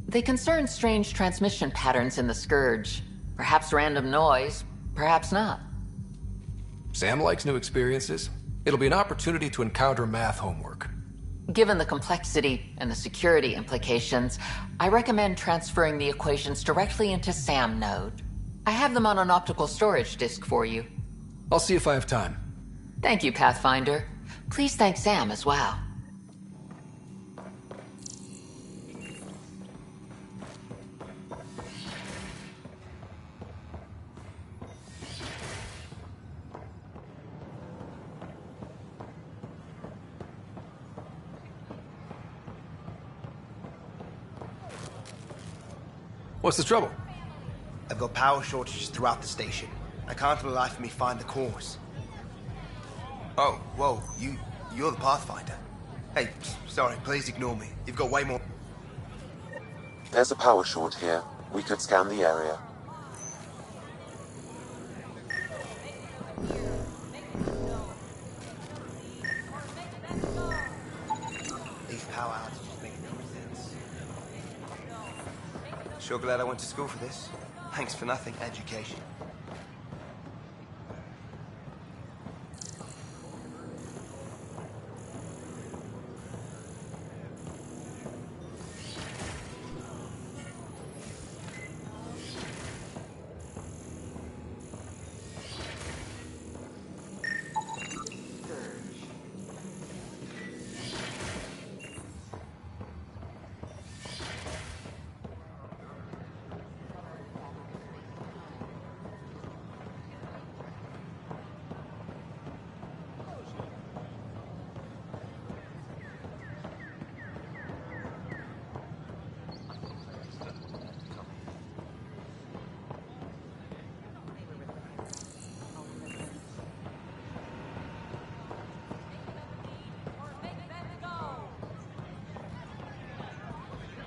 They concern strange transmission patterns in the Scourge. Perhaps random noise, perhaps not. Sam likes new experiences. It'll be an opportunity to encounter math homework. Given the complexity and the security implications, I recommend transferring the equations directly into SAM node. I have them on an optical storage disk for you. I'll see if I have time. Thank you, Pathfinder. Please thank Sam as well. What's the trouble? I've got power shortages throughout the station. I can't for the life of me find the cause. Oh, whoa, you're the Pathfinder. Hey, sorry, please ignore me. You've got way more... There's a power short here. We could scan the area. These power outages make no sense. Sure glad I went to school for this. Thanks for nothing, education.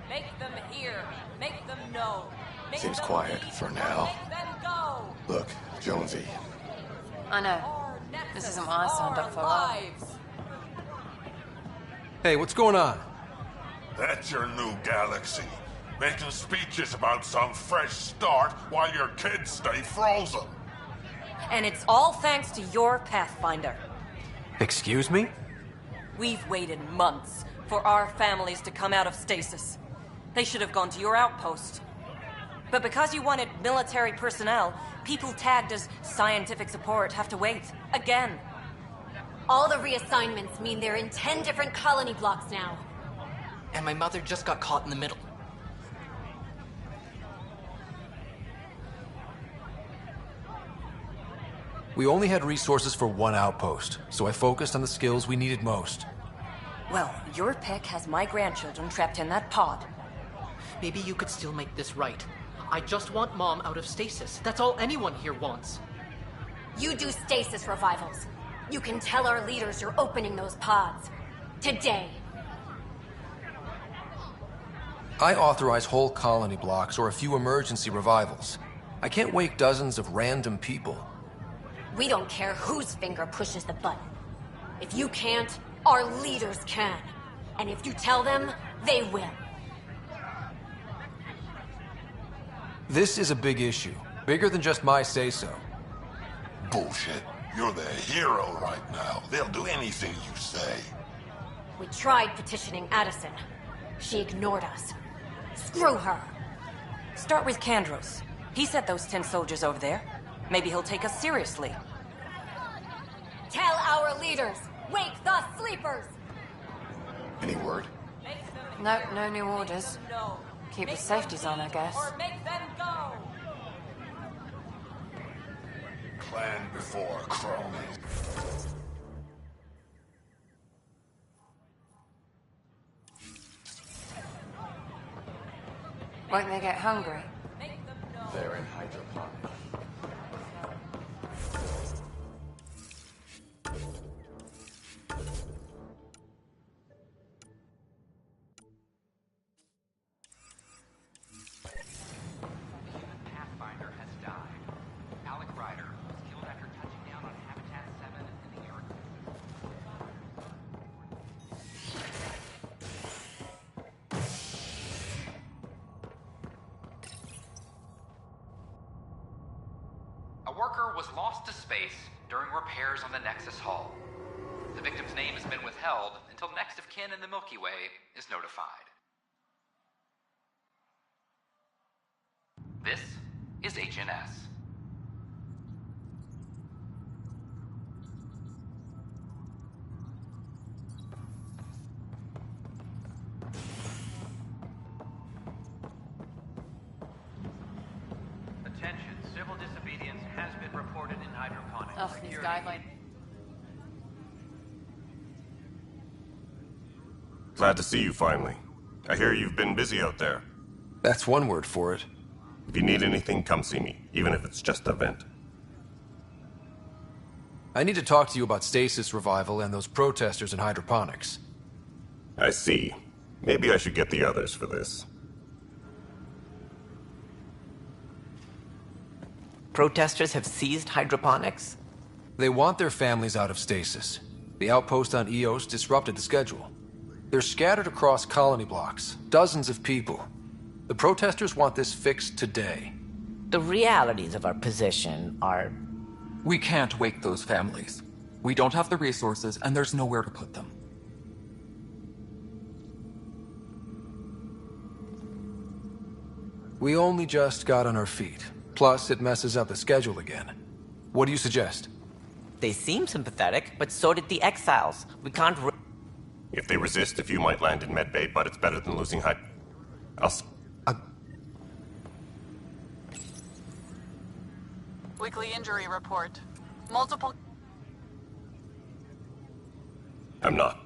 Make them hear. Make them know. Make Seems them quiet leave, for or now. Make them go. Look, Jonesy. I know. This isn't what I signed up for. Lives. Hey, what's going on? That's your new galaxy. Making speeches about some fresh start while your kids stay frozen. And it's all thanks to your Pathfinder. Excuse me? We've waited months for our families to come out of stasis. They should have gone to your outpost. But because you wanted military personnel, people tagged as scientific support have to wait. Again. All the reassignments mean they're in 10 different colony blocks now. And my mother just got caught in the middle. We only had resources for one outpost, so I focused on the skills we needed most. Well, your Peck has my grandchildren trapped in that pod. Maybe you could still make this right. I just want Mom out of stasis. That's all anyone here wants. You do stasis revivals. You can tell our leaders you're opening those pods. Today. I authorize whole colony blocks or a few emergency revivals. I can't wake dozens of random people. We don't care whose finger pushes the button. If you can't, our leaders can. And if you tell them, they will. This is a big issue. Bigger than just my say-so. Bullshit. You're the hero right now. They'll do anything you say. We tried petitioning Addison. She ignored us. Screw her. Start with Kandros. He sent those 10 soldiers over there. Maybe he'll take us seriously. Tell our leaders, wake the sleepers! Any word? No, no new orders. Keep the safeties on, I guess. Or make them go. Clan before crony. Won't they get hungry? They're in hydroponic. Pathfinder has died. Alec Ryder was killed after touching down on Habitat 7 in the Eric. A worker was lost to space during repairs on the Nexus hull. The victim's name has been withheld until next of kin in the Milky Way is notified. This is HNS. Attention, civil disobedience has been reported in hydroponics. Ugh, these guidelines. Glad to see you finally. I hear you've been busy out there. That's one word for it. If you need anything, come see me, even if it's just a vent. I need to talk to you about stasis revival and those protesters in hydroponics. I see. Maybe I should get the others for this. Protesters have seized hydroponics? They want their families out of stasis. The outpost on Eos disrupted the schedule. They're scattered across colony blocks, dozens of people. The protesters want this fixed today. The realities of our position are... We can't wake those families. We don't have the resources, and there's nowhere to put them. We only just got on our feet. Plus, it messes up the schedule again. What do you suggest? They seem sympathetic, but so did the exiles. We can't... If they resist, a few might land in medbay, but it's better than losing Weekly injury report. Multiple... I'm not.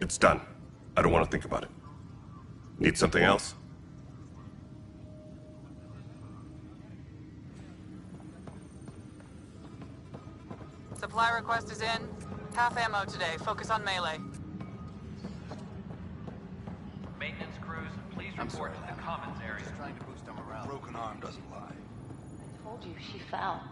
It's done. I don't want to think about it. Need something else? Supply request is in. Half ammo today. Focus on melee. Maintenance crew crews, please report to the commons area. Just trying to boost them around. Broken arm doesn't lie. Told you she fell.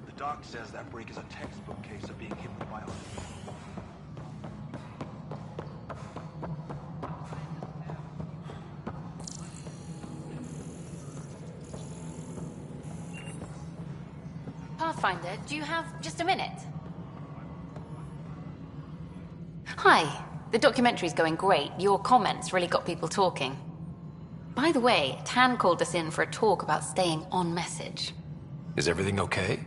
The doc says that break is a textbook case of being hit with violence. Pathfinder, do you have just a minute? Hi. The documentary's going great. Your comments really got people talking. By the way, Tan called us in for a talk about staying on message. Is everything okay?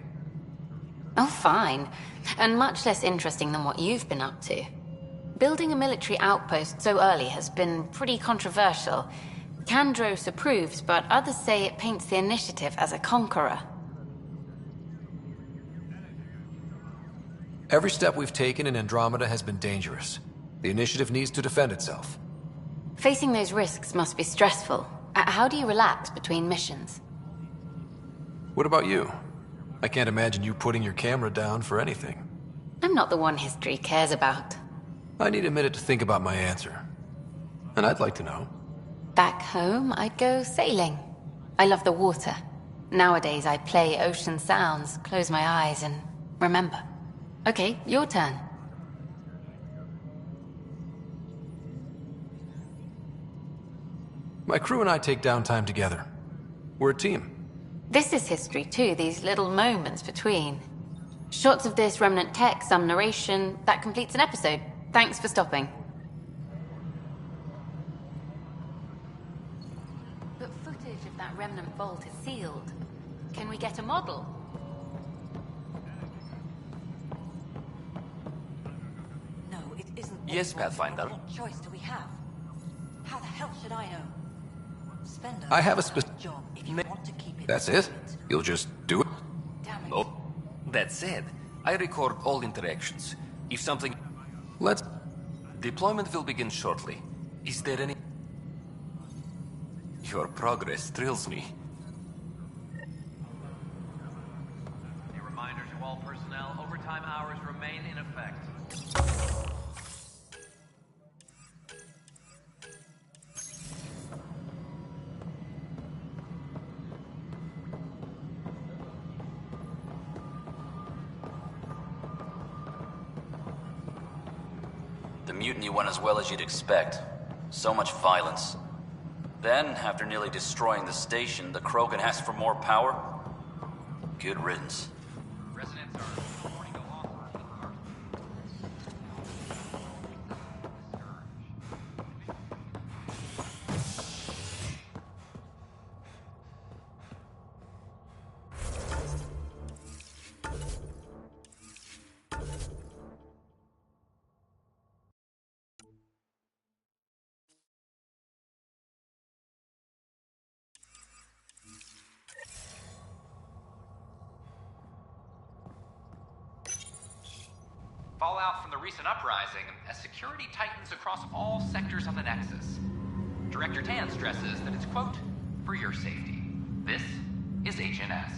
Oh, fine. And much less interesting than what you've been up to. Building a military outpost so early has been pretty controversial. Kandros approves, but others say it paints the initiative as a conqueror. Every step we've taken in Andromeda has been dangerous. The initiative needs to defend itself. Facing those risks must be stressful. How do you relax between missions? What about you? I can't imagine you putting your camera down for anything. I'm not the one history cares about. I need a minute to think about my answer. And I'd like to know. Back home, I'd go sailing. I love the water. Nowadays, I play ocean sounds, close my eyes, and remember. Okay, your turn. My crew and I take downtime together. We're a team. This is history too, these little moments between. Shots of this remnant tech, some narration, that completes an episode. Thanks for stopping. But footage of that remnant vault is sealed. Can we get a model? No, it isn't. Yes, Pathfinder. What choice do we have? How the hell should I know? Spend I have a job if you want to keep it. That's it? You'll just do it? Oh, that said, I record all interactions. If something... Let's... Deployment will begin shortly. Is there any... Your progress thrills me. A reminder to all personnel, overtime hours remain in effect. The mutiny went as well as you'd expect. So much violence. Then, after nearly destroying the station, the Krogan asked for more power? Good riddance. Residents are reporting a loss of the cars. Fallout from the recent uprising as security tightens across all sectors of the Nexus. Director Tan stresses that it's, quote, for your safety. This is HNS.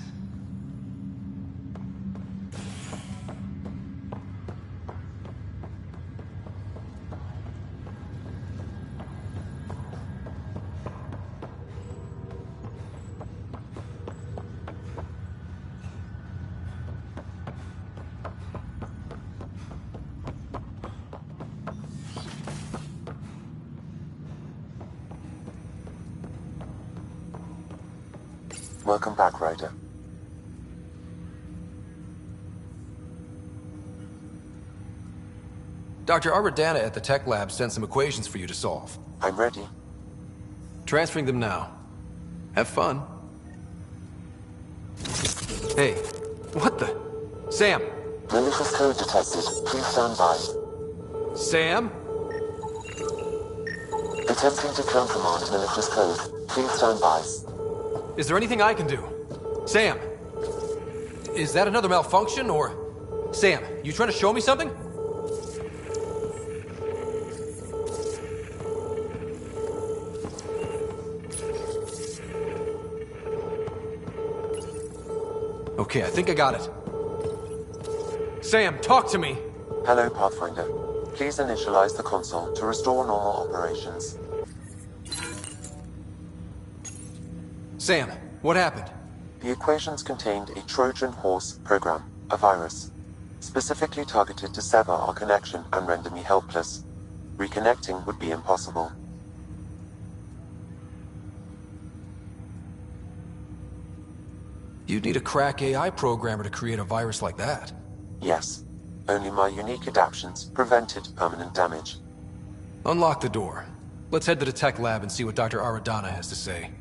Welcome back, Ryder. Dr. Aradana at the tech lab sent some equations for you to solve. I'm ready. Transferring them now. Have fun. Hey, what the? Sam! Malicious code detected. Please stand by. Sam? Attempting to countermand malicious code. Please stand by. Is there anything I can do? Sam! Is that another malfunction, or... Sam, you trying to show me something? Okay, I think I got it. Sam, talk to me! Hello, Pathfinder. Please initialize the console to restore normal operations. Sam, what happened? The equations contained a Trojan horse program, a virus, specifically targeted to sever our connection and render me helpless. Reconnecting would be impossible. You'd need a crack AI programmer to create a virus like that. Yes. Only my unique adaptations prevented permanent damage. Unlock the door. Let's head to the tech lab and see what Dr. Aradana has to say.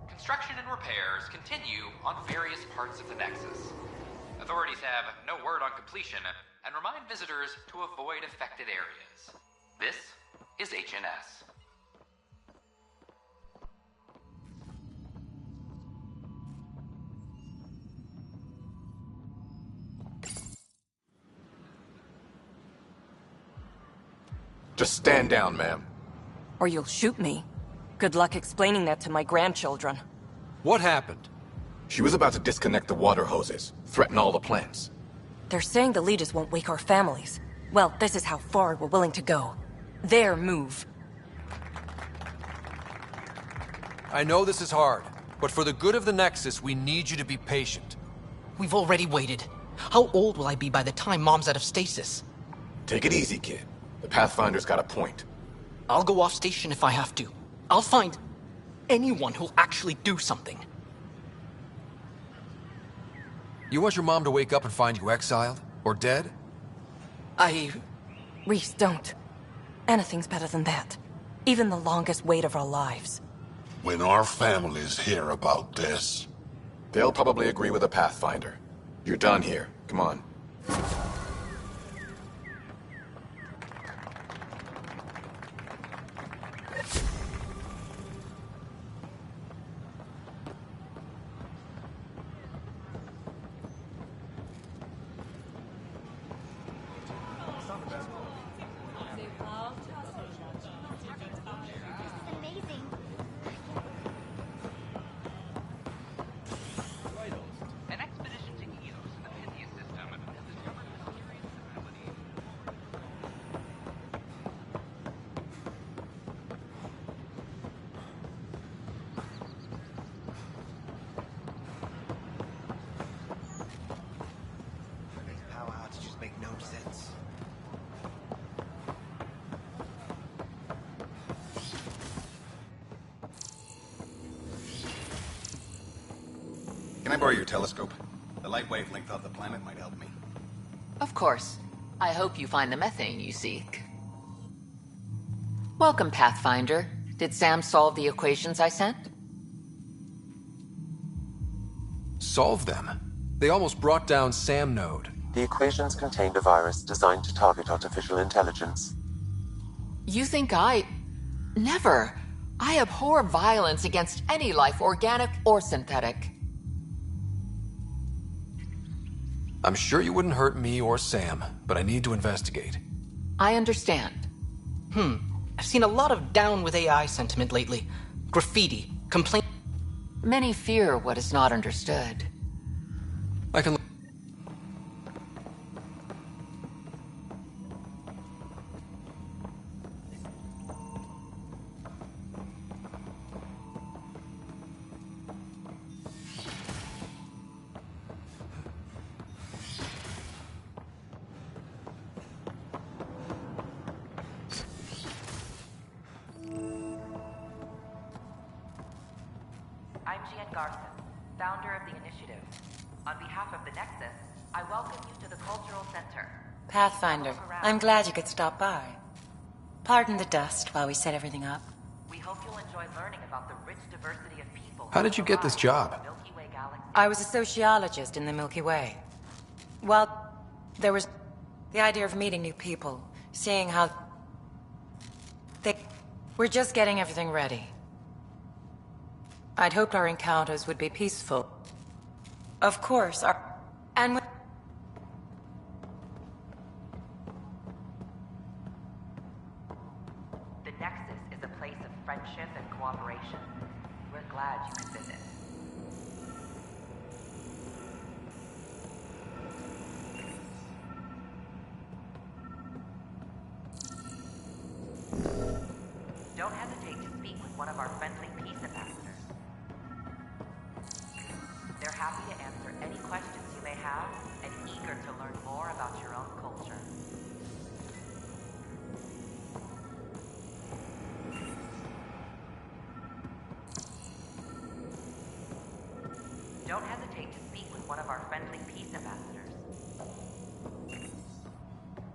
Construction and repairs continue on various parts of the Nexus. Authorities have no word on completion and remind visitors to avoid affected areas. This is HNS. Just stand down, ma'am. Or you'll shoot me. Good luck explaining that to my grandchildren. What happened? She was about to disconnect the water hoses, threaten all the plants. They're saying the leaders won't wake our families. Well, this is how far we're willing to go. Their move. I know this is hard, but for the good of the Nexus, we need you to be patient. We've already waited. How old will I be by the time Mom's out of stasis? Take it easy, kid. The Pathfinder's got a point. I'll go off station if I have to. I'll find anyone who'll actually do something. You want your mom to wake up and find you exiled? Or dead? Reese, don't. Anything's better than that. Even the longest wait of our lives. When our families hear about this... They'll probably agree with the Pathfinder. You're done here. Come on. Can I borrow your telescope? The light wavelength of the planet might help me. Of course. I hope you find the methane you seek. Welcome, Pathfinder. Did Sam solve the equations I sent? Solve them? They almost brought down Sam Node. The equations contained a virus designed to target artificial intelligence. You think I... Never. I abhor violence against any life, organic or synthetic. I'm sure you wouldn't hurt me or Sam, but I need to investigate. I understand. I've seen a lot of down with AI sentiment lately. Graffiti, complaint... Many fear what is not understood. I can... I'm Jean Garson, founder of the initiative. On behalf of the Nexus, I welcome you to the Cultural Center. Pathfinder, I'm glad you could stop by. Pardon the dust while we set everything up. We hope you'll enjoy learning about the rich diversity of people. How did you get this job? I was a sociologist in the Milky Way. Well, there was the idea of meeting new people, seeing how we're just getting everything ready. I'd hoped our encounters would be peaceful. Of course, the Nexus is a place of friendship and cooperation. We're glad you could visit. Don't hesitate to speak with one of our friendly peace ambassadors. They're happy to answer any questions you may have and eager to learn more about your own culture. Don't hesitate to speak with one of our friendly peace ambassadors.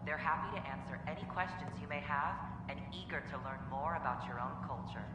They're happy to answer any questions you may have and eager to learn more about your own culture.